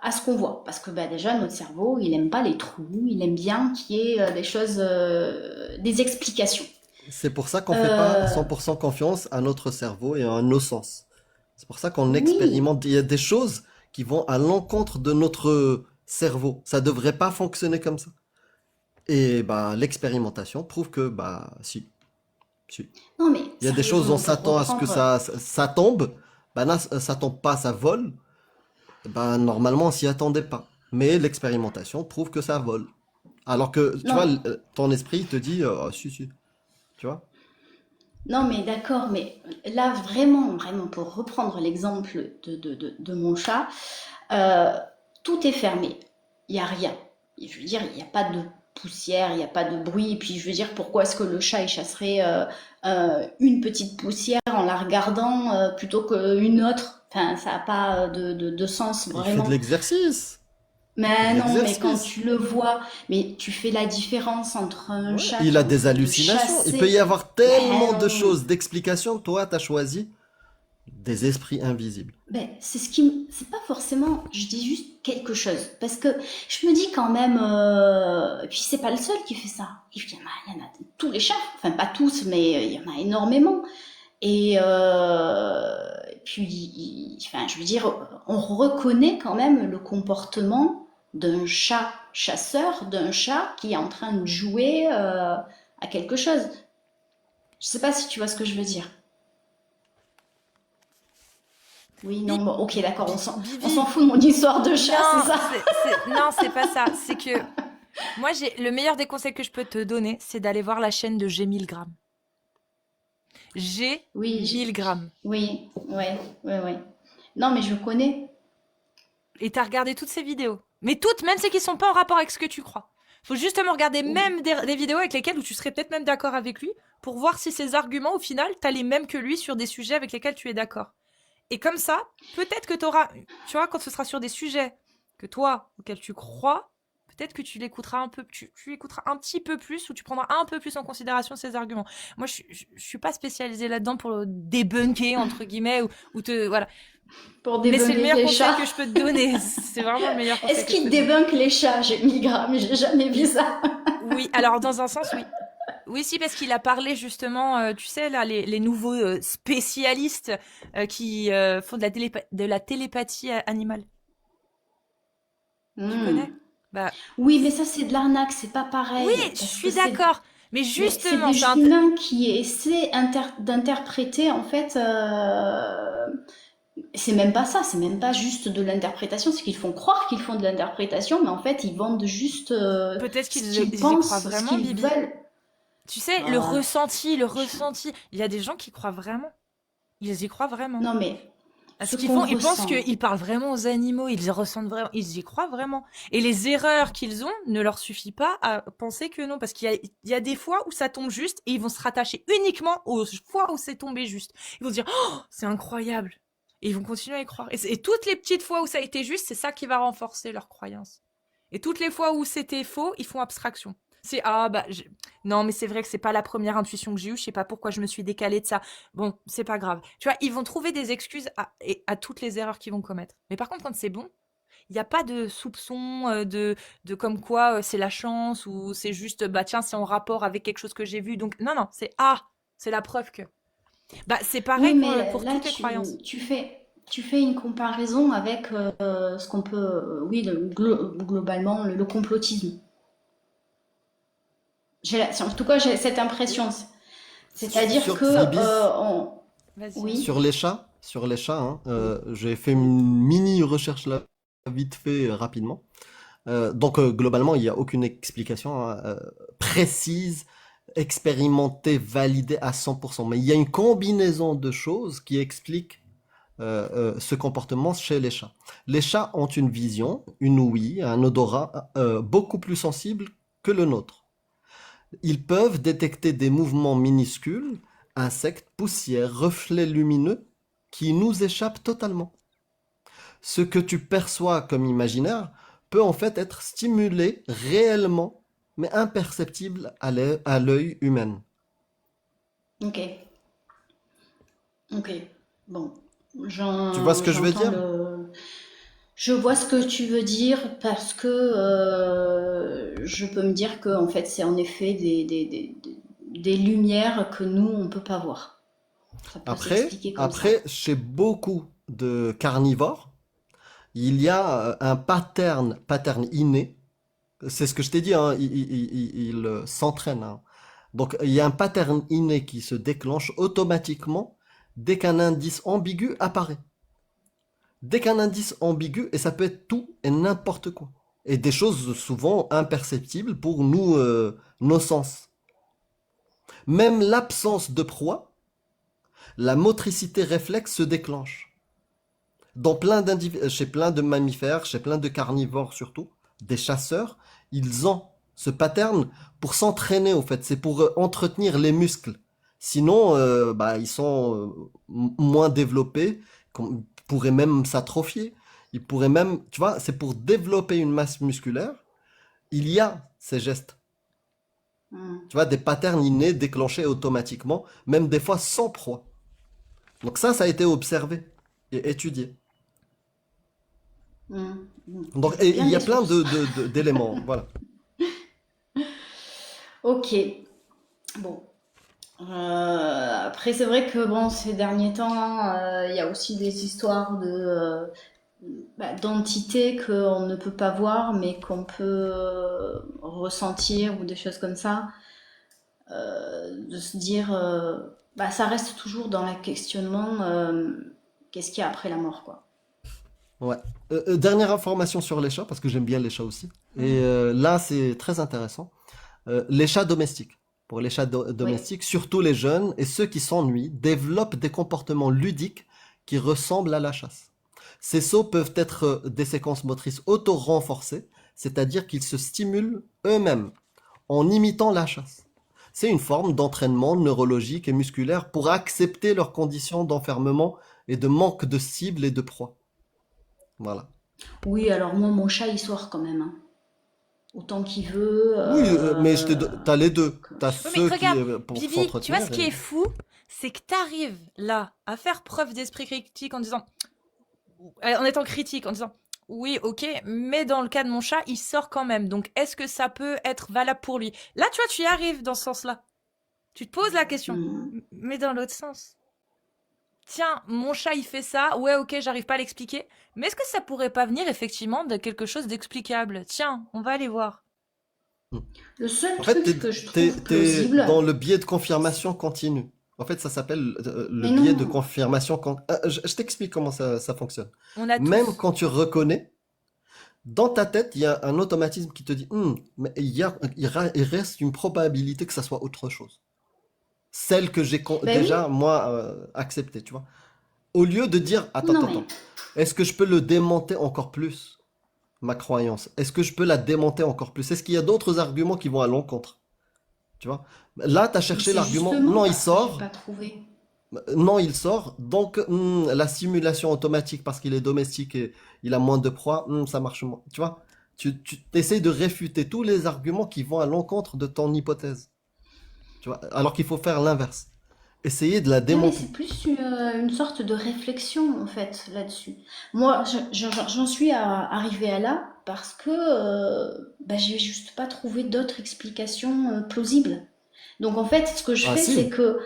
à ce qu'on voit, parce que bah, déjà notre cerveau, il aime pas les trous, il aime bien qu'il y ait des choses, des explications. C'est pour ça qu'on fait pas Euh, 100% confiance à notre cerveau et à nos sens. C'est pour ça qu'on oui, expérimente. Il y a des choses qui vont à l'encontre de notre cerveau. Ça devrait pas fonctionner comme ça. Et bah, l'expérimentation prouve que bah si, si. non mais Il y a des choses, on sérieusement, pour s'attend à ce que reprendre, ça tombe. Bah là, ça tombe pas, ça vole. Bah normalement, on s'y attendait pas. Mais l'expérimentation prouve que ça vole. Alors que, tu non, vois, ton esprit te dit, ah, si, si. Tu vois? non mais d'accord, mais là vraiment, vraiment, pour reprendre l'exemple de mon chat, euh, tout est fermé, il n'y a rien. Et je veux dire, il n'y a pas de poussière, il n'y a pas de bruit, et puis je veux dire, pourquoi est-ce que le chat il chasserait une petite poussière en la regardant plutôt qu'une autre? Enfin, ça n'a pas de sens Il fait de vraiment. l'exercice. Il fait Mais de non, mais quand l'exercice. tu le vois, mais tu fais la différence entre un Ouais. chat Il qui est a en des train de hallucinations. Il peut chasser. y avoir Mais tellement de non, choses, d'explications. Toi, t'as choisi des esprits invisibles. ben, c'est ce qui c'est pas forcément, je dis juste quelque chose. Parce que je me dis quand même, et puis c'est pas le seul qui fait ça. Il y en a tous les chats, enfin pas tous, mais il y en a énormément. Et puis, enfin, je veux dire, on reconnaît quand même le comportement d'un chat chasseur, d'un chat qui est en train de jouer à quelque chose. Je sais pas si tu vois ce que je veux dire. Oui, non, bon, ok, d'accord, on s'en Bibi, fout de mon histoire de chat, c'est non, ça? non, c'est pas ça. C'est que moi, le meilleur des conseils que je peux te donner, c'est d'aller voir la chaîne de G 1000 grammes. G Oui, 1000 grammes. oui, ouais, ouais, ouais. Non, mais je connais. Et t'as regardé toutes ces vidéos. Mais toutes, même celles qui sont pas en rapport avec ce que tu crois. Faut justement regarder même des vidéos avec lesquelles où tu serais peut-être même d'accord avec lui pour voir si ses arguments, au final, t'as les mêmes que lui sur des sujets avec lesquels tu es d'accord. Et comme ça, peut-être que t'auras, tu vois, quand ce sera sur des sujets que toi, auxquels tu crois, peut-être que tu l'écouteras un peu, tu écouteras un petit peu plus ou tu prendras un peu plus en considération ses arguments. Moi, je suis pas spécialisée là-dedans pour le débunker, entre guillemets, ou te, voilà. Pour Mais c'est le débunker meilleur les conseil chats. que je peux te donner. C'est vraiment le meilleur conseil Est-ce que je qu'il peux te donner. débunk les chats, j'ai 1000 grammes, j'ai jamais vu ça. Oui, alors dans un sens, oui. Oui, si, parce qu'il a parlé justement, tu sais, là, les nouveaux spécialistes qui font de la télépathie animale. Tu Hmm. connais? Bah, Oui, mais ça, c'est de l'arnaque, c'est pas oui, pareil. je Parce que suis d'accord. Mais c'est justement, des humains qui essaient d'interpréter, en fait. C'est même pas ça, c'est même pas juste de l'interprétation, c'est qu'ils font croire qu'ils font de l'interprétation, mais en fait, ils vendent juste peut-être ce qu'ils qu'ils ils y croient pensent, ce vraiment, qu'ils Bibi. veulent. Tu sais, le Ah, ressenti, le ressenti. Il y a des gens qui croient vraiment. Ils y croient vraiment. non, mais À ce ce qu'ils qu'on font, ils pensent ressent. qu'ils parlent vraiment aux animaux, ils ressentent vraiment, ils y croient vraiment. Et les erreurs qu'ils ont ne leur suffit pas à penser que non, parce qu'il y a des fois où ça tombe juste et ils vont se rattacher uniquement aux fois où c'est tombé juste. Ils vont se dire, oh, c'est incroyable. Et ils vont continuer à y croire. Et toutes les petites fois où ça a été juste, c'est ça qui va renforcer leur croyance. Et toutes les fois où c'était faux, ils font abstraction. C'est non, mais c'est vrai que c'est pas la première intuition que j'ai eue, je sais pas pourquoi je me suis décalée de ça. Bon, c'est pas grave. Tu vois, ils vont trouver des excuses à toutes les erreurs qu'ils vont commettre. Mais par contre, quand c'est bon, il n'y a pas de soupçon de comme quoi c'est la chance ou c'est juste bah tiens, c'est en rapport avec quelque chose que j'ai vu. Donc non, c'est la preuve que. Bah c'est Oui, pareil mais pour là, toutes les croyances. tu fais une comparaison avec ce qu'on peut, oui, globalement, le complotisme. En tout cas, j'ai cette impression. C'est-à-dire Sur que, Ibis, Vas-y. oui, sur les chats, hein, j'ai fait une mini recherche là, vite fait, rapidement. Donc globalement, il n'y a aucune explication hein, précise, expérimentée, validée à 100%. Mais il y a une combinaison de choses qui expliquent ce comportement chez les chats. Les chats ont une vision, une ouïe, un odorat beaucoup plus sensible que le nôtre. Ils peuvent détecter des mouvements minuscules, insectes, poussières, reflets lumineux qui nous échappent totalement. Ce que tu perçois comme imaginaire peut en fait être stimulé réellement, mais imperceptible à l'œil humain. ok, ok. Bon, Tu vois ce que je veux j'entends dire? je vois ce que tu veux dire parce que je peux me dire que en fait c'est en effet des lumières que nous on peut pas voir. Ça peut s'expliquer comme ça. Chez beaucoup de carnivores, il y a un pattern inné. C'est ce que je t'ai dit, hein, il s'entraîne. Hein. Donc, il y a un pattern inné qui se déclenche automatiquement dès qu'un indice ambigu apparaît. Dès qu'un indice ambigu, et ça peut être tout et n'importe quoi. Et des choses souvent imperceptibles pour nous, nos sens. Même l'absence de proie, la motricité réflexe se déclenche. Chez plein de mammifères, chez plein de carnivores surtout, des chasseurs, ils ont ce pattern pour s'entraîner au fait. C'est pour entretenir les muscles. Sinon, ils sont moins développés, pourraient même s'atrophier. Ils pourraient même, tu vois, c'est pour développer une masse musculaire. Il y a ces gestes. Hmm, Tu vois, des patterns innés déclenchés automatiquement, même des fois sans proie. Donc ça a été observé et étudié. hmm, hmm. Donc, C'est et bien il y a les plein sources. d'éléments, voilà. Ok. Bon. Après, c'est vrai que bon, ces derniers temps, il y a aussi des histoires d'entités qu'on ne peut pas voir, mais qu'on peut ressentir ou des choses comme ça. De se dire, ça reste toujours dans le questionnement, qu'est-ce qu'il y a après la mort, quoi. Ouais. Dernière information sur les chats, parce que j'aime bien les chats aussi. Et là, c'est très intéressant. Les chats domestiques. Pour les chats Oui. domestiques, surtout les jeunes et ceux qui s'ennuient, développent des comportements ludiques qui ressemblent à la chasse. Ces sauts peuvent être des séquences motrices auto-renforcées, c'est-à-dire qu'ils se stimulent eux-mêmes en imitant la chasse. C'est une forme d'entraînement neurologique et musculaire pour accepter leurs conditions d'enfermement et de manque de cible et de proie. Voilà. Oui, alors moi, mon chat, il sort quand même, hein. Autant qu'il veut. Oui, mais t'as les deux. T'as Ouais, mais ceux qui regarde, pour Vivi, tu vois ce s'entretenir qui et... est fou, c'est que t'arrives là à faire preuve d'esprit critique en disant, en étant critique, en disant, oui, ok, mais dans le cas de mon chat, il sort quand même. Donc, est-ce que ça peut être valable pour lui? Là, tu vois, tu y arrives dans ce sens-là. Tu te poses la question, Hmm. mais dans l'autre sens. Tiens, mon chat, il fait ça. Ouais, ok, j'arrive pas à l'expliquer. Mais est-ce que ça pourrait pas venir effectivement de quelque chose d'explicable? Tiens, on va aller voir. Hmm. Le seul En fait, truc que je trouve t'es plausible, dans le biais de confirmation continue. En fait, ça s'appelle le mais biais de non, confirmation continue. Je t'explique comment ça fonctionne. On a Même tous. quand tu reconnais, dans ta tête, il y a un automatisme qui te dit, mais il reste une probabilité que ça soit autre chose. Celle que j'ai ben oui, déjà, moi, acceptée, tu vois. Au lieu de dire, non mais, attends, est-ce que je peux le démonter encore plus, ma croyance? Est-ce que je peux la démonter encore plus? Est-ce qu'il y a d'autres arguments qui vont à l'encontre? Tu vois? Là, tu as mais cherché c'est l'argument, justement non, il parce que j'ai sort, pas trouvé. Non, il sort. Donc, la simulation automatique, parce qu'il est domestique et il a moins de proies, ça marche moins. Tu vois? Tu essayes de réfuter tous les arguments qui vont à l'encontre de ton hypothèse. Tu vois? Alors qu'il faut faire l'inverse. Essayer de la Oui, mais démontrer. c'est plus une sorte de réflexion en fait là-dessus. Moi, j'en suis arrivée à là parce que bah, j'ai juste pas trouvé d'autres explications plausibles. Donc en fait, ce que je Ah fais, c'est si, que,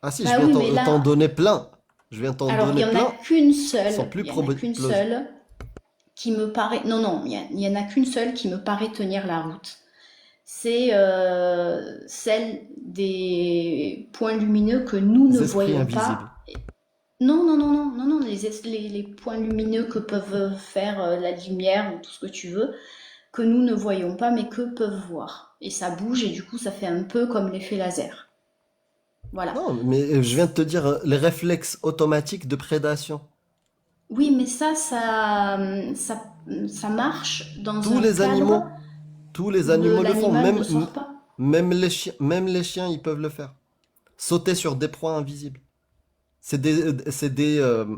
ah si, je bah viens oui, mais t'en là, donner plein. Je viens t'en alors il donner y en a plein. qu'une Ils sont seule, plus il y en a qu'une plausibles. seule qui me paraît, non, non, il y en a qu'une seule qui me paraît tenir la route. C'est celle des points lumineux que nous ne Les esprits voyons invisibles. pas. Non, non, non, non, non, non, les points lumineux que peuvent faire la lumière ou tout ce que tu veux, que nous ne voyons pas, mais que peuvent voir. Et ça bouge et du coup, ça fait un peu comme l'effet laser. Voilà. Non, mais je viens de te dire les réflexes automatiques de prédation. Oui, mais ça marche dans Tous un les cadre animaux, tous les où animaux le font. l'animal ne sort pas. Même les chiens, ils peuvent le faire. Sauter sur des proies invisibles.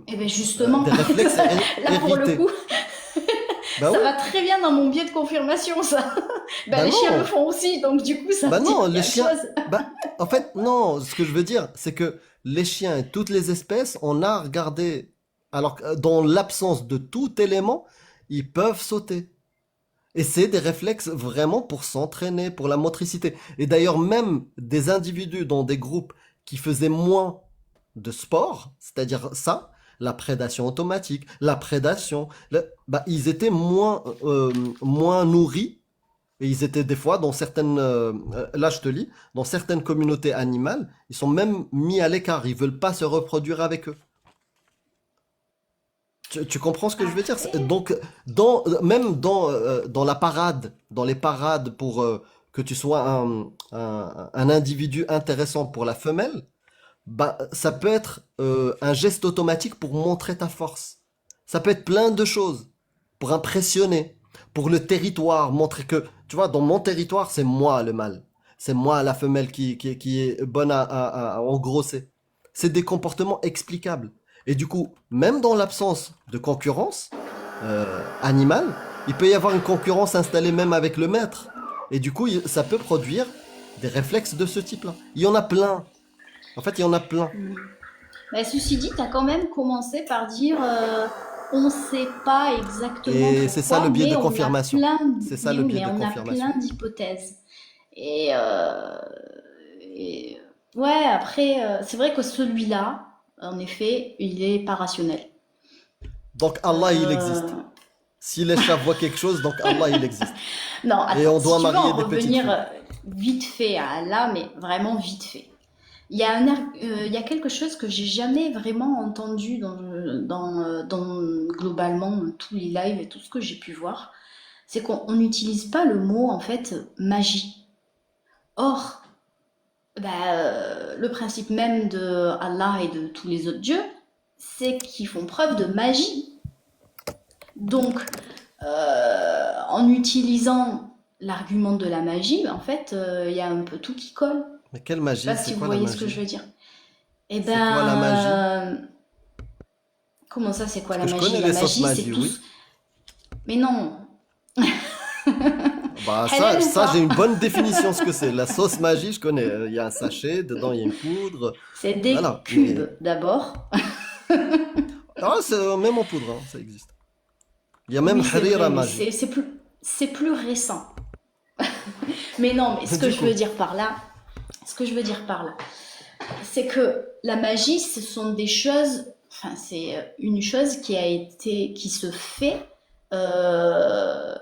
Eh bien justement, Des réflexes là pour le hérités. coup, Bah ça oui, va très bien dans mon biais de confirmation, ça. Ben, bah les chiens le non, font aussi, donc du coup, ça bah veut dire non, qu'il y les a une chiens, chose. bah en fait non, ce que je veux dire, c'est que les chiens et toutes les espèces, on a regardé, alors que dans l'absence de tout élément, ils peuvent sauter. Et c'est des réflexes vraiment pour s'entraîner, pour la motricité. Et d'ailleurs, même des individus dans des groupes qui faisaient moins de sport, c'est-à-dire ça, la prédation automatique, la prédation, bah, ils étaient moins nourris. Et ils étaient des fois dans certaines, là je te lis, dans certaines communautés animales, ils sont même mis à l'écart, ils veulent pas se reproduire avec eux. Tu comprends ce que je veux dire? Après, Donc, même dans la parade, dans les parades pour que tu sois un individu intéressant pour la femelle, bah, ça peut être un geste automatique pour montrer ta force. Ça peut être plein de choses pour impressionner, pour le territoire, montrer que, tu vois, dans mon territoire, c'est moi le mâle. C'est moi la femelle qui est bonne à engrosser. C'est des comportements explicables. Et du coup, même dans l'absence de concurrence animale, il peut y avoir une concurrence installée même avec le maître. Et du coup, ça peut produire des réflexes de ce type-là. Il y en a plein. En fait, il y en a plein. mais ceci dit, tu as quand même commencé par dire on ne sait pas exactement Et c'est ça pourquoi, le biais de mais on a confirmation. plein, C'est ça mais le oui, biais mais de on a confirmation. plein d'hypothèses. Et, ouais, après, c'est vrai que celui-là, en effet, il est pas rationnel. Donc Allah, il existe. Euh, Si les chats voient quelque chose, donc Allah, il existe. Non, Et attends, on si doit tu veux en marier des petites revenir filles. vite fait à Allah, mais vraiment vite fait. Il y a quelque chose que j'ai jamais vraiment entendu dans globalement tous les lives et tout ce que j'ai pu voir, c'est qu'on n'utilise pas le mot en fait magie. Or, bah, le principe même de Allah et de tous les autres dieux, c'est qu'ils font preuve de magie. Donc, en utilisant l'argument de la magie, en fait, il y a un peu tout qui colle. Mais quelle Je sais magie? pas C'est si vous quoi la voyez ce que je magie? veux dire. Eh C'est quoi la magie? ben, comment ça, c'est quoi Parce la que je magie? connais La les sauces magie, c'est magie, tout. oui. Mais non, Bah halal ou ça pas? j'ai une bonne définition ce que c'est. La sauce magie, je connais. Il y a un sachet, dedans il y a une poudre. C'est des Voilà. cubes Mais d'abord. ah, c'est même en poudre, hein, ça existe. Il y a même Oui, c'est vrai, harira mais magie. c'est plus récent. Mais non, mais ce que Du je veux coup, dire par là, ce que je veux dire par là, c'est que la magie, ce sont des choses, enfin, c'est une chose qui se fait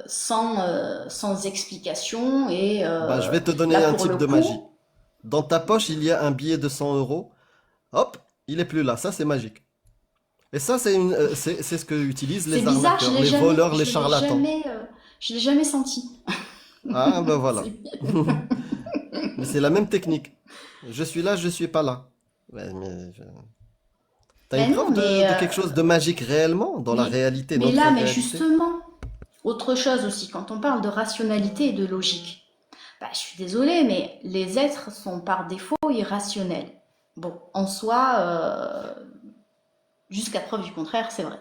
sans explication et bah je vais te donner là un pour type le de magie. coup, Dans ta poche, il y a un billet de 100 euros. Hop, il est plus là. Ça, c'est magique. Et ça, c'est ce que utilisent c'est les bizarre, arnaqueurs, les voleurs, les charlatans. je l'ai jamais senti. Ah, ben voilà. C'est- Mais c'est la même technique. Je suis là, je suis pas là. Ouais, mais t'as une Ben non, preuve de quelque chose de magique réellement, dans la mais, réalité, mais notre là, mais réalité? justement, autre chose aussi, quand on parle de rationalité et de logique, bah, je suis désolée, mais les êtres sont par défaut irrationnels. Bon, en soi, jusqu'à preuve du contraire, c'est vrai.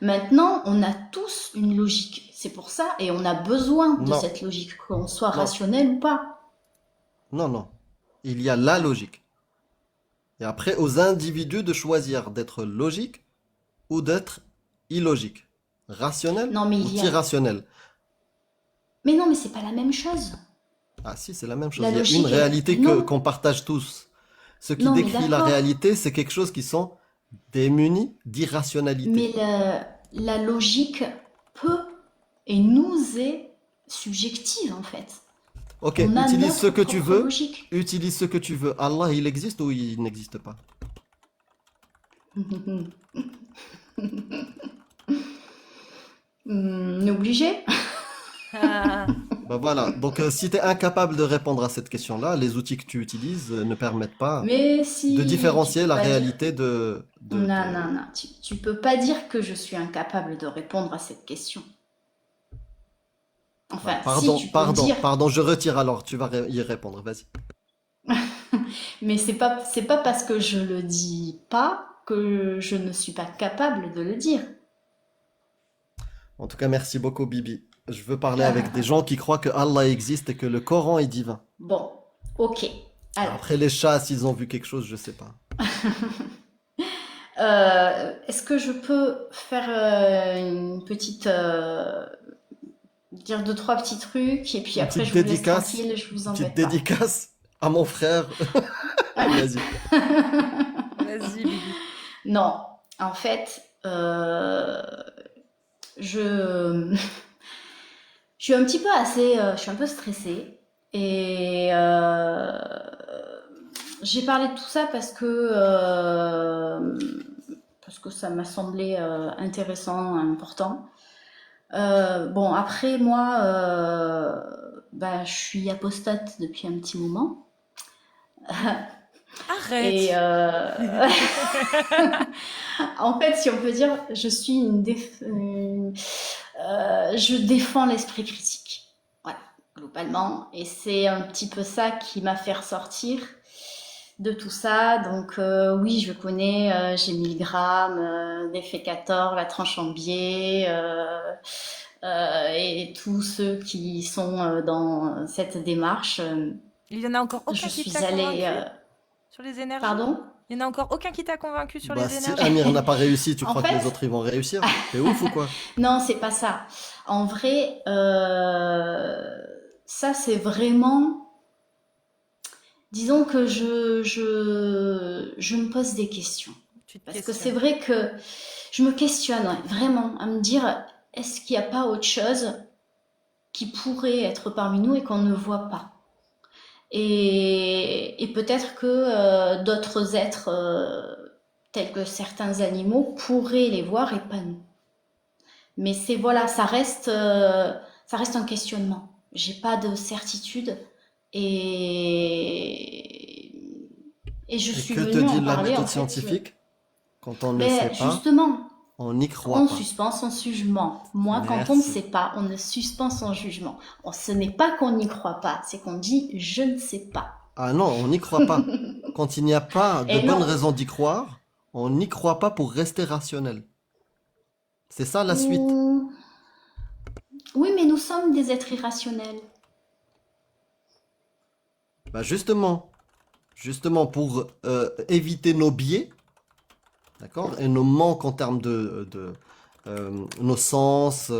Maintenant, on a tous une logique. C'est pour ça, et on a besoin de Non, cette logique, qu'on soit non, rationnel ou pas. non, non. Il y a la logique. Et après, aux individus de choisir d'être logique ou d'être illogique. Rationnel Non, mais ou il y a... irrationnel. Mais non, mais c'est pas la même chose. Ah si, c'est la même chose. La Il y a une logique, réalité non, qu'on partage tous. Ce qui non, mais décrit la d'accord. réalité, c'est quelque chose qui sont démunis d'irrationalité. Mais la logique peut et nous est subjective, en fait. Ok, On a utilise ce notre que tu propre veux. logique. Utilise ce que tu veux. Allah, il existe ou il n'existe pas? Obligé. Ah, Ben voilà. Donc, si tu es incapable de répondre à cette question-là, les outils que tu utilises ne permettent pas Mais de si, tu différencier peux la pas dire. réalité Non, non, non. Tu peux pas dire que je suis incapable de répondre à cette question. Ouais, Enfin, si, pardon, tu peux le dire. pardon, je retire alors. Tu vas y répondre. Vas-y. Mais c'est pas parce que je le dis pas que je ne suis pas capable de le dire. En tout cas, merci beaucoup, Bibi. Je veux parler avec des gens qui croient que Allah existe et que le Coran est divin. Bon, ok. Alors, Après, les chats, s'ils ont vu quelque chose, je sais pas. est-ce que je peux faire une petite, dire deux, trois petits trucs et puis Une après petite je vous laisse dédicace, tranquille, je vous une petite embête pas. dédicace à mon frère. Vas-y. vas-y, Bibi. Non, en fait, je, je suis un petit peu assez, je suis un peu stressée et j'ai parlé de tout ça parce que ça m'a semblé intéressant, important. Bon, après, moi, bah, je suis apostate depuis un petit moment. Et Arrête. en fait, si on peut dire, je défends l'esprit critique. Voilà, globalement. Et c'est un petit peu ça qui m'a fait ressortir de tout ça. Donc oui, je connais, j'ai 1000 grammes, d'effet la tranche en biais, et tous ceux qui sont dans cette démarche. Il y en a encore Je aucun qui suis t'a allée... convaincu sur les énergies? pardon? Il y en a encore aucun qui t'a convaincu sur Bah, les si énergies? Amir n'a pas réussi, tu En crois que les fait, autres ils vont réussir? T'es ouf ou quoi? non, c'est pas ça. En vrai, ça c'est vraiment... Disons que je me pose des questions. Tu te Parce que c'est questionnes. vrai que je me questionne, ouais, vraiment, à me dire, est-ce qu'il n'y a pas autre chose qui pourrait être parmi nous et qu'on ne voit pas? Et peut-être que d'autres êtres, tels que certains animaux, pourraient les voir et pas nous. Mais c'est voilà, ça reste un questionnement. J'ai pas de certitude et et je Et suis que te venue dit en la parler en méthode fait. scientifique? Quand on ne sait Ben pas, justement, on n'y croit on pas. suspend son jugement. Moi, quand on ne Merci. sait pas, on ne suspend son jugement. Ce n'est pas qu'on n'y croit pas, c'est qu'on dit je ne sais pas. Ah non, on n'y croit pas. Quand il n'y a pas de Et bonnes non. raisons d'y croire, on n'y croit pas pour rester rationnel. C'est ça la suite. Mmh, oui, mais nous sommes des êtres irrationnels. Bah justement pour éviter nos biais, d'accord, et nos manques en termes nos sens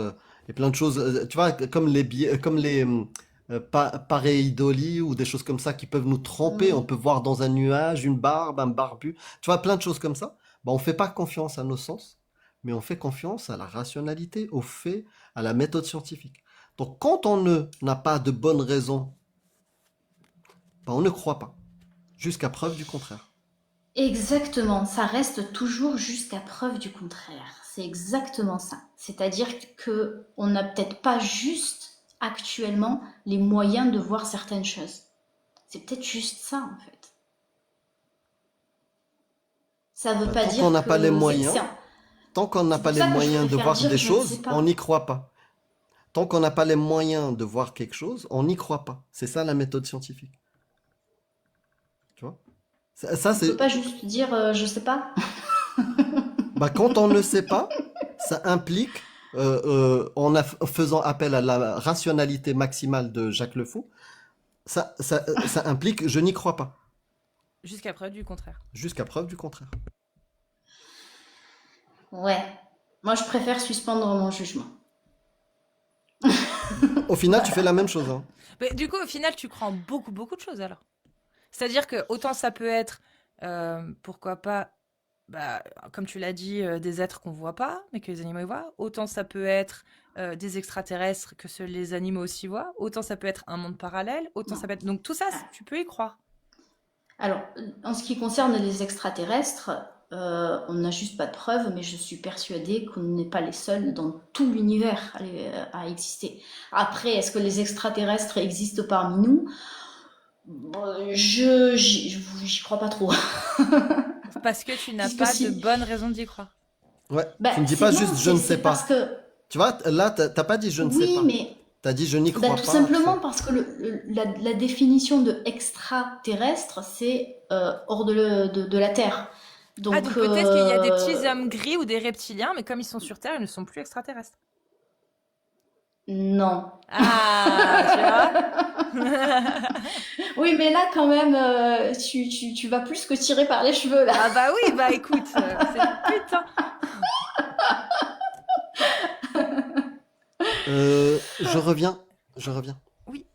et plein de choses. Tu vois, comme les biais, comme les pareidolie ou des choses comme ça qui peuvent nous tromper. On Mmh. peut voir dans un nuage une barbe, un barbu. Tu vois, plein de choses comme ça. Bah, on fait pas confiance à nos sens, mais on fait confiance à la rationalité, aux faits, à la méthode scientifique. Donc, quand n'a pas de bonnes raisons, bah, on ne croit pas, jusqu'à preuve du contraire. Exactement, ça reste toujours jusqu'à preuve du contraire. C'est exactement ça. C'est-à-dire que on n'a peut-être pas juste actuellement les moyens de voir certaines choses. C'est peut-être juste ça en fait. Ça veut Bah, pas tant qu'on dire n'a pas les que moyens, tant qu'on n'a c'est pas pour les ça que je moyens de préfère voir dire des je ne sais choses, on pas. n'y croit pas. Tant qu'on n'a pas les moyens de voir quelque chose, on n'y croit pas. C'est ça la méthode scientifique. Tu vois? Ça, On peut c'est. pas juste dire je sais pas. Bah, quand on ne sait pas, ça implique, faisant appel à la rationalité maximale de Jacques Le Fou, ça implique je n'y crois pas, Jusqu'à preuve du contraire. jusqu'à preuve du contraire. Ouais. Moi, je préfère suspendre mon jugement. Au final, tu fais Voilà. la même chose, hein. Mais du coup, au final, tu crois en beaucoup, beaucoup de choses alors. C'est-à-dire que autant ça peut être, pourquoi pas, bah, comme tu l'as dit, des êtres qu'on voit pas, mais que les animaux y voient. Autant ça peut être des extraterrestres que les animaux aussi voient. Autant ça peut être un monde parallèle. Autant Non. ça peut être... Donc tout ça, tu peux y croire. Alors, en ce qui concerne les extraterrestres, on n'a juste pas de preuves, mais je suis persuadée qu'on n'est pas les seuls dans tout l'univers à exister. Après, est-ce que les extraterrestres existent parmi nous? J'y crois pas trop. Parce que tu n'as Puisque pas de si. bonnes raisons d'y croire. Ouais, Bah, tu ne dis pas non, juste je ne sais c'est parce pas. que. Tu vois, là, t'as pas dit je ne sais Oui, pas. mais T'as dit je n'y bah, crois tout pas. simplement parce que la définition de extraterrestre, c'est hors de la Terre. Ah, Donc, donc peut-être qu'il y a des petits hommes gris ou des reptiliens, mais comme ils sont sur Terre, ils ne sont plus extraterrestres. non. Ah, tu vois. Oui, mais là, quand même, tu vas plus que tirer par les cheveux, là. Ah bah oui, bah écoute, c'est putain. Je reviens, je reviens. Oui,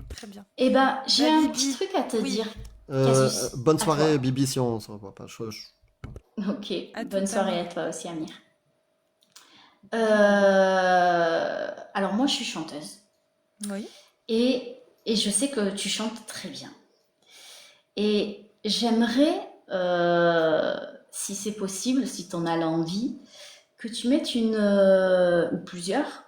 très bien. Eh ben, j'ai Bah, un Bibi. petit truc à te Oui. dire. Euh, Casus, bonne à soirée, toi. Bibi, si on se revoit pas. Ok, À tout bonne à soirée l'heure. à toi aussi, Amir. Alors, moi, je suis chanteuse. Oui. Et je sais que tu chantes très bien. Et j'aimerais, si c'est possible, si tu en as l'envie, que tu mettes ou plusieurs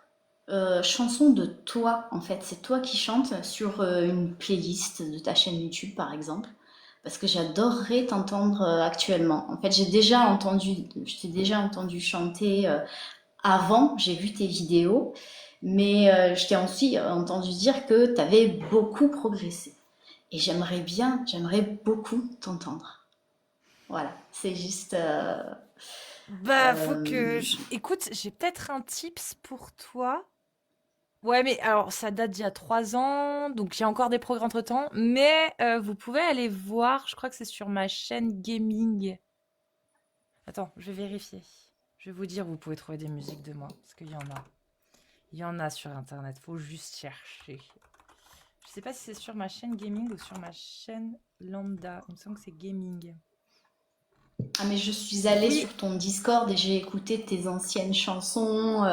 chansons de toi, en fait. C'est toi qui chantes sur une playlist de ta chaîne YouTube, par exemple. Parce que j'adorerais t'entendre actuellement. En fait, je t'ai déjà entendu chanter avant, j'ai vu tes vidéos, mais je t'ai aussi entendu dire que tu avais beaucoup progressé. Et j'aimerais beaucoup t'entendre. Voilà, c'est juste. Bah, faut que Euh, Écoute, j'ai peut-être un tips pour toi. Ouais, mais alors, ça date d'il y a 3 ans, donc il y a encore des progrès entre-temps. Mais vous pouvez aller voir, je crois que c'est sur ma chaîne gaming. Attends, je vais vérifier. Je vais vous dire, vous pouvez trouver des musiques de moi, parce qu'il y en a. Il y en a sur Internet, faut juste chercher. Je sais pas si c'est sur ma chaîne gaming ou sur ma chaîne lambda. Il me semble que c'est gaming. Ah, mais je suis allée Oui. sur ton Discord et j'ai écouté tes anciennes chansons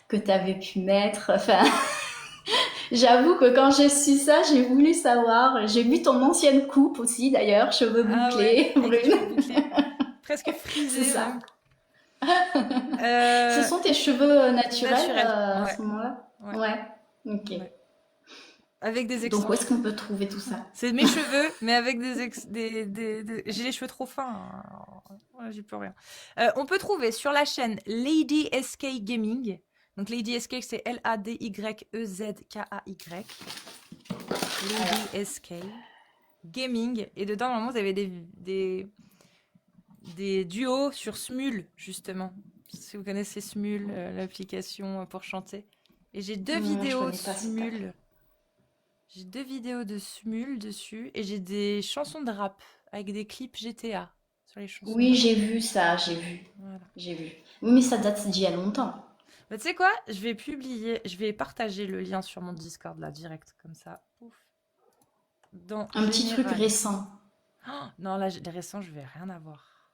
que tu avais pu mettre. Enfin, j'avoue que quand j'ai su ça, j'ai voulu savoir. J'ai vu ton ancienne coupe aussi, d'ailleurs, cheveux Ah ouais, bouclés, avec les brunes. cheveux bouclés. Presque C'est frisés ça. même. Ce Euh, sont tes cheveux naturels naturel, à ouais, ce moment-là? ouais, Ouais. Ok. ouais. Avec des Donc, où est-ce extensions. qu'on peut trouver tout ça? C'est mes cheveux, mais avec J'ai les cheveux trop fins, hein. Ouais, j'y peux rien. On peut trouver sur la chaîne Lady SK Gaming. Donc Lady SK, c'est LADYEZKAY. Alors, Lady SK Gaming. Et dedans, normalement, vous avez des duos sur Smule, justement. Si vous connaissez Smule, l'application pour chanter. Et j'ai deux je vidéos connais pas cette appli. Smule. J'ai 2 vidéos de Smule dessus et j'ai des chansons de rap avec des clips GTA sur les chansons de Oui, rap. j'ai vu ça, j'ai vu. Voilà. J'ai vu. Oui, mais ça date d'il y a longtemps. Bah, tu sais quoi? Je vais partager le lien sur mon Discord là, direct, comme ça. Ouf. Dans Un petit truc Général. récent. Oh, non, là, les récents, je vais rien avoir.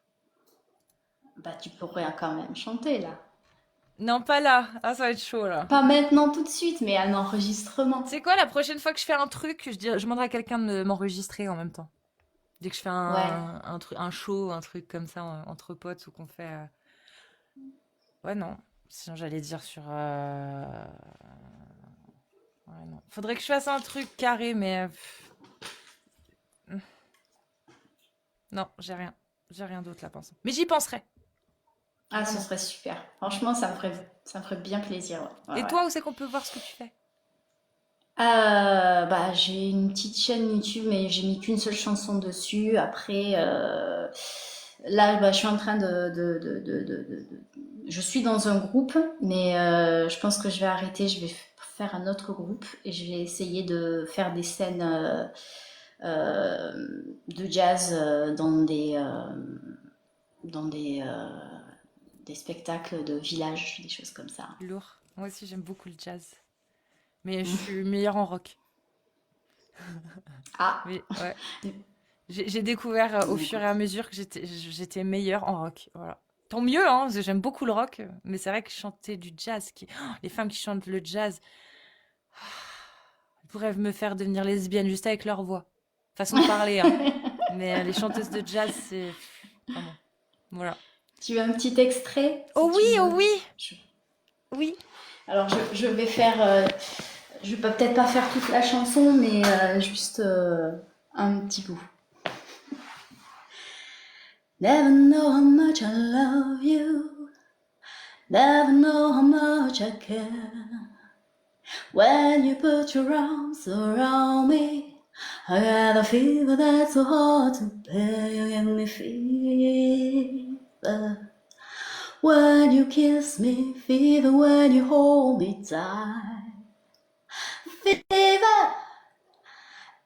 Bah, tu pourrais quand même chanter là. Non, pas là. Ah, ça va être chaud là. Pas maintenant tout de suite, mais un enregistrement. Tu sais quoi, la prochaine fois que je fais un truc, je demanderai à quelqu'un de m'enregistrer en même temps. Dès que je fais Ouais. un show, un truc comme ça entre potes ou qu'on fait. Ouais, non. Sinon, j'allais dire sur. Ouais, non. Faudrait que je fasse un truc carré, mais. Non, j'ai rien. J'ai rien d'autre là, pensant. Mais j'y penserai. Ah, ce Vraiment. serait super. Ouais. Franchement, ça me ferait bien plaisir. Ouais, ouais, Et ouais. toi, où c'est qu'on peut voir ce que tu fais? Bah, j'ai une petite chaîne YouTube, mais j'ai mis qu'une seule chanson dessus. Après, là, bah, je suis en train je suis dans un groupe, mais je pense que je vais arrêter. Je vais faire un autre groupe et je vais essayer de faire des scènes de jazz dans des spectacles de village, des choses comme ça. Lourd. Moi aussi, j'aime beaucoup le jazz. Mais je suis meilleure en rock. Ah, Mais ouais. J'ai découvert au fur et écoute. à mesure que j'étais meilleure en rock. Voilà. Tant mieux, hein, parce que j'aime beaucoup le rock. Mais c'est vrai que chanter du jazz, les femmes qui chantent le jazz, elles pourraient me faire devenir lesbienne juste avec leur voix. Façon de parler, hein. Mais les chanteuses de jazz, c'est vraiment. Voilà. Tu veux un petit extrait, Oh si oui, tu oh veux? oui, Je- oui. Alors, je vais faire, je vais peut-être pas faire toute la chanson, mais juste un petit bout. Never know how much I love you, never know how much I care. When you put your arms around me, I got a fever that's so hard to bear. You give me fever. When you kiss me, fever when you hold me tight. Fever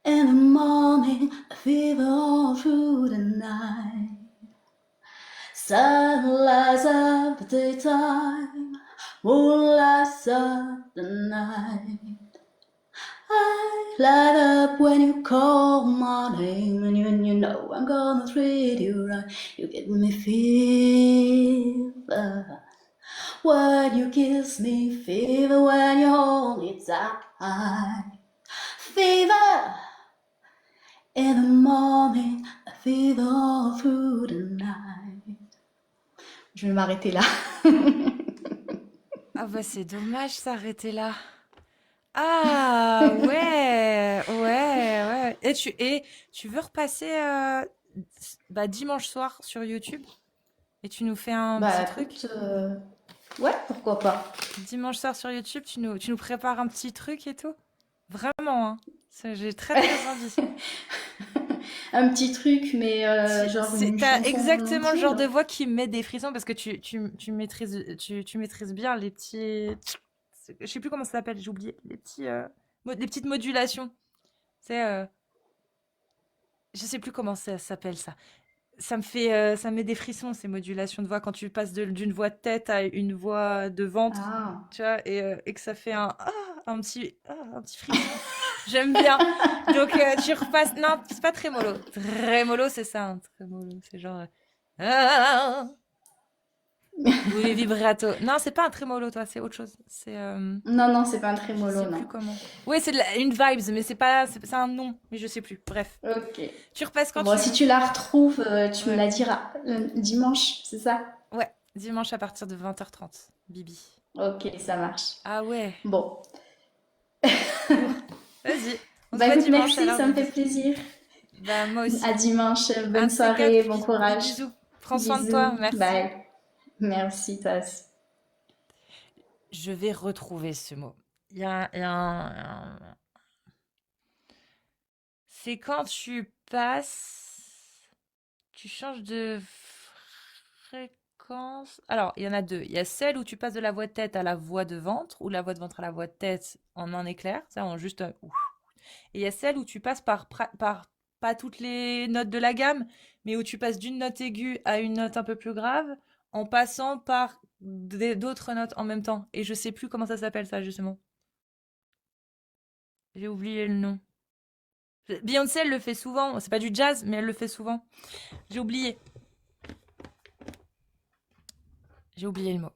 in the morning, fever all through the night. Sun lights up the daytime, moon lights up the night. I light up when you call my name, and you know I'm gonna treat you right. You give me fever. When you kiss me, fever when you hold me tight. Fever in the morning, fever all through the night. Je vais m'arrêter là. Ah bah c'est dommage s'arrêter là. Ah ouais, ouais, ouais. Et tu veux repasser bah, dimanche soir sur YouTube et tu nous fais un petit Bah truc? écoute, ouais, pourquoi pas. Dimanche soir sur YouTube, tu nous prépares un petit truc et tout? Vraiment, hein. J'ai très très envie. Un petit truc, mais genre une T'as chanson exactement le genre entière. de voix qui me met des frissons parce que tu maîtrises bien les petits. Je sais plus comment ça s'appelle, j'ai oublié. Les petites modulations. C'est. Je sais plus comment ça s'appelle ça. Ça me met des frissons ces modulations de voix quand tu passes d'une voix de tête à une voix de ventre, Ah. tu vois, et que ça fait un petit frisson. J'aime bien. Donc tu repasses. Non, c'est pas trémolo. Trémolo, c'est ça, un trémolo. C'est genre. Ah, ou les vibratos. Non, c'est pas un trémolo, toi, c'est autre chose. Non, non, c'est pas un Je trémolo, sais plus non. comment. Oui, c'est une vibes, mais c'est un nom, mais je sais plus. Bref. Ok. Tu repasses quand Bon, tu si veux. tu la retrouves, tu me Ouais. la diras. Dimanche, c'est ça? Ouais, dimanche à partir de 20h30. Bibi. Ok, ça marche. Ah ouais, Bon. lourd. Vas-y, on se Bah voit écoute, dimanche merci, alors, ça me fait Bibi. plaisir. Bah moi À aussi. dimanche, Un bonne de ces quatre, soirée, bon Bibi. Des courage. bisous. Prends soin de toi, Bisous, merci. bye. Merci, toi aussi. Je vais retrouver ce mot. C'est quand tu passes... Tu changes de fréquence. Alors, il y en a deux. Il y a celle où tu passes de la voix de tête à la voix de ventre, ou la voix de ventre à la voix de tête en un éclair. Ça, en juste un ouf. Et il y a celle où tu passes par pas toutes les notes de la gamme, mais où tu passes d'une note aiguë à une note un peu plus grave, en passant par d'autres notes en même temps. Et je sais plus comment ça s'appelle ça, justement. J'ai oublié le nom. Beyoncé, elle le fait souvent. C'est pas du jazz, mais elle le fait souvent. J'ai oublié. J'ai oublié le mot.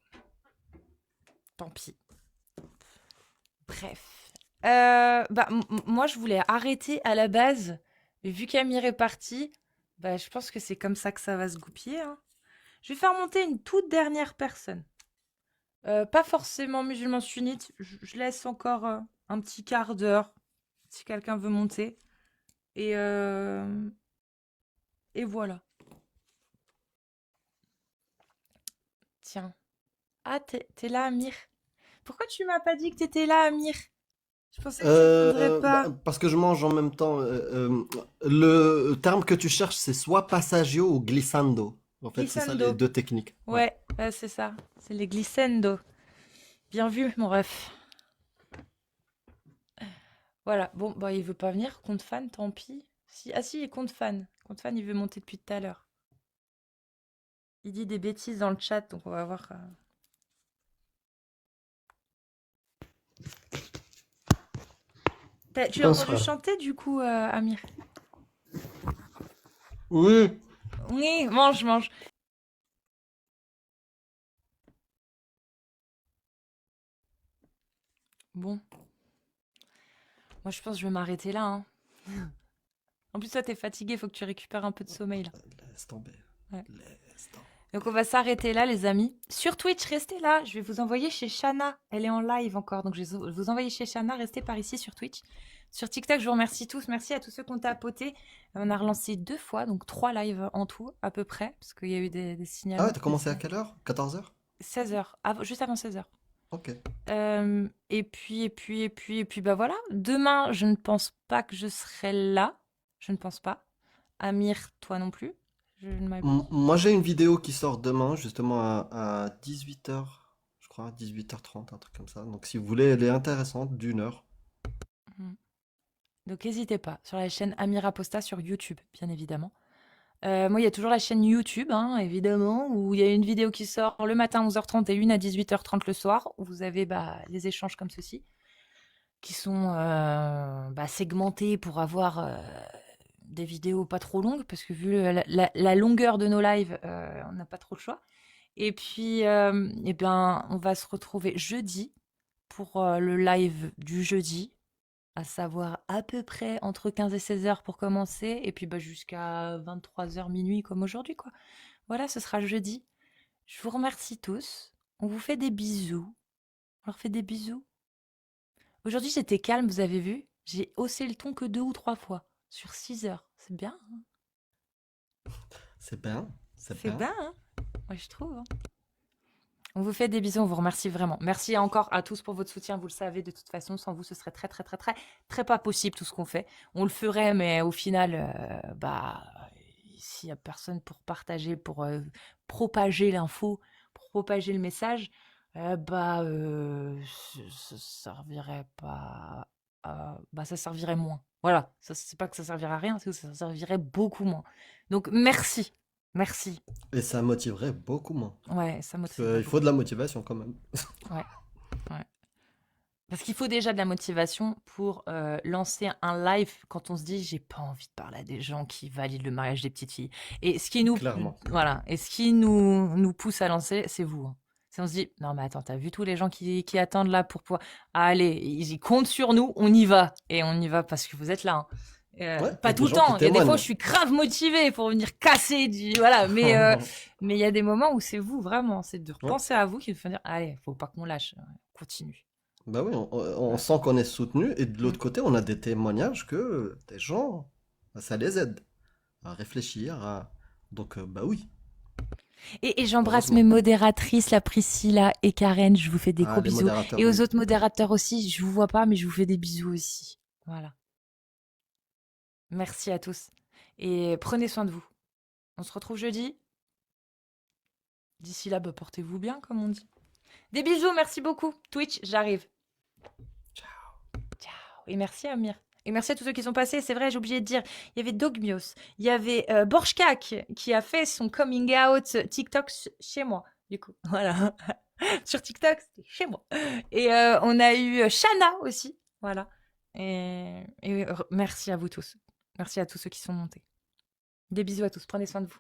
Tant pis. Bref. Bah, moi, je voulais arrêter à la base. Mais vu qu'Amir est parti, bah, je pense que c'est comme ça que ça va se goupiller, hein. Je vais faire monter une toute dernière personne. Pas forcément musulman sunnite. Je laisse encore un petit quart d'heure si quelqu'un veut monter. Et, euh, et voilà. Tiens. Ah, t'es là, Amir. Pourquoi tu m'as pas dit que t'étais là, Amir? Je pensais que ça ne viendrait pas. Parce que je mange en même temps. Le terme que tu cherches, c'est soit passaggio ou glissando. En fait, c'est ça les Glissando. deux techniques. Ouais. Ouais, c'est ça. C'est les glissando. Bien vu, mon ref. Voilà. Bon, bah, il veut pas venir. Compte fan, tant pis. Si... Ah si, compte fan. Compte fan, il veut monter depuis tout à l'heure. Il dit des bêtises dans le chat, donc on va voir. Tu l'as entendu Bonsoir. chanter du coup, Amir? Oui. Oui, mange, mange. Bon, moi je pense que je vais m'arrêter là, hein. En plus, toi, t'es fatigué, faut que tu récupères un peu de sommeil là. Laisse tomber. Ouais. Laisse tomber. Donc on va s'arrêter là, les amis. Sur Twitch, restez là. Je vais vous envoyer chez Shana. Elle est en live encore, donc je vais vous envoyer chez Shana. Restez par ici sur Twitch. Sur TikTok, je vous remercie tous. Merci à tous ceux qui ont tapoté. On a relancé 2 fois, donc 3 lives en tout, à peu près, parce qu'il y a eu des Ah ouais, signalements. t'as commencé à quelle heure? 14h? 16h, juste avant 16h. Ok. Et puis, bah voilà. Demain, je ne pense pas que je serai là. Je ne pense pas. Amir, toi non plus. Je ne m'abuse. Moi, j'ai une vidéo qui sort demain, justement à 18h, je crois, 18h30, un truc comme ça. Donc, si vous voulez, elle est intéressante, d'1 heure. Mhm. Donc n'hésitez pas, sur la chaîne Amira Posta sur YouTube, bien évidemment. Moi, il y a toujours la chaîne YouTube, hein, évidemment, où il y a une vidéo qui sort le matin à 11h30 et une à 18h30 le soir, où vous avez les échanges comme ceci, qui sont segmentés pour avoir des vidéos pas trop longues, parce que vu la longueur de nos lives, on n'a pas trop le choix. Et puis, eh bien, on va se retrouver jeudi pour le live du jeudi, à savoir à peu près entre 15 et 16 heures pour commencer, et puis jusqu'à 23 heures minuit comme aujourd'hui, quoi. Voilà, ce sera jeudi. Je vous remercie tous. On vous fait des bisous. On leur fait des bisous. Aujourd'hui, j'étais calme, vous avez vu. J'ai haussé le ton que 2 ou 3 fois sur 6 heures. C'est bien, hein. C'est bien, c'est C'est bien. bien, hein. Moi, je trouve, hein. On vous fait des bisous, on vous remercie vraiment. Merci encore à tous pour votre soutien, vous le savez, de toute façon, sans vous, ce serait très, très, très, très, très pas possible tout ce qu'on fait. On le ferait, mais au final, s'il n'y a personne pour partager, pour propager l'info, pour propager le message, ça servirait pas. Ça servirait moins. Voilà, c'est pas que ça servirait à rien, c'est que ça servirait beaucoup moins. Donc merci, merci. Et ça motiverait beaucoup moins. Ouais, ça Parce motiverait qu'il beaucoup. faut de la motivation quand même. Ouais, ouais. Parce qu'il faut déjà de la motivation pour lancer un live quand on se dit j'ai pas envie de parler à des gens qui valident le mariage des petites filles. Et ce qui nous, Clairement. voilà, et ce qui nous pousse à lancer, c'est vous, hein. Si on se dit non mais attends, t'as vu tous les gens qui attendent là pour pouvoir, allez, ils comptent sur nous, on y va et on y va parce que vous êtes là, hein. Ouais, il y Pas a tout des le gens qui temps. Il y a des fois où je témoignent. suis grave motivée pour venir casser du voilà, mais il y a des moments où c'est vous vraiment, c'est de Ouais. repenser à vous qui vous fait dire allez, faut pas qu'on lâche, continue. Bah oui, on Ouais. sent qu'on est soutenu. Et de Mm. l'autre côté, on a des témoignages que des gens, ça les aide à réfléchir. Donc, bah oui, Et j'embrasse mes heureusement. modératrices, la Priscilla et Karen. Je vous fais des Ah, gros les bisous. modérateurs, Et aux oui. autres modérateurs aussi, je vous vois pas, mais je vous fais des bisous aussi. Voilà. Merci à tous. Et prenez soin de vous. On se retrouve jeudi. D'ici là, portez-vous bien, comme on dit. Des bisous, merci beaucoup. Twitch, j'arrive. Ciao. Ciao. Et merci Amir. Et merci à tous ceux qui sont passés. C'est vrai, j'ai oublié de dire. Il y avait Dogmios. Il y avait Borchkak qui a fait son coming out TikTok chez moi. Du coup, voilà. Sur TikTok, c'était chez moi. Et on a eu Shana aussi. Voilà. Et merci à vous tous. Merci à tous ceux qui sont montés. Des bisous à tous. Prenez soin de vous.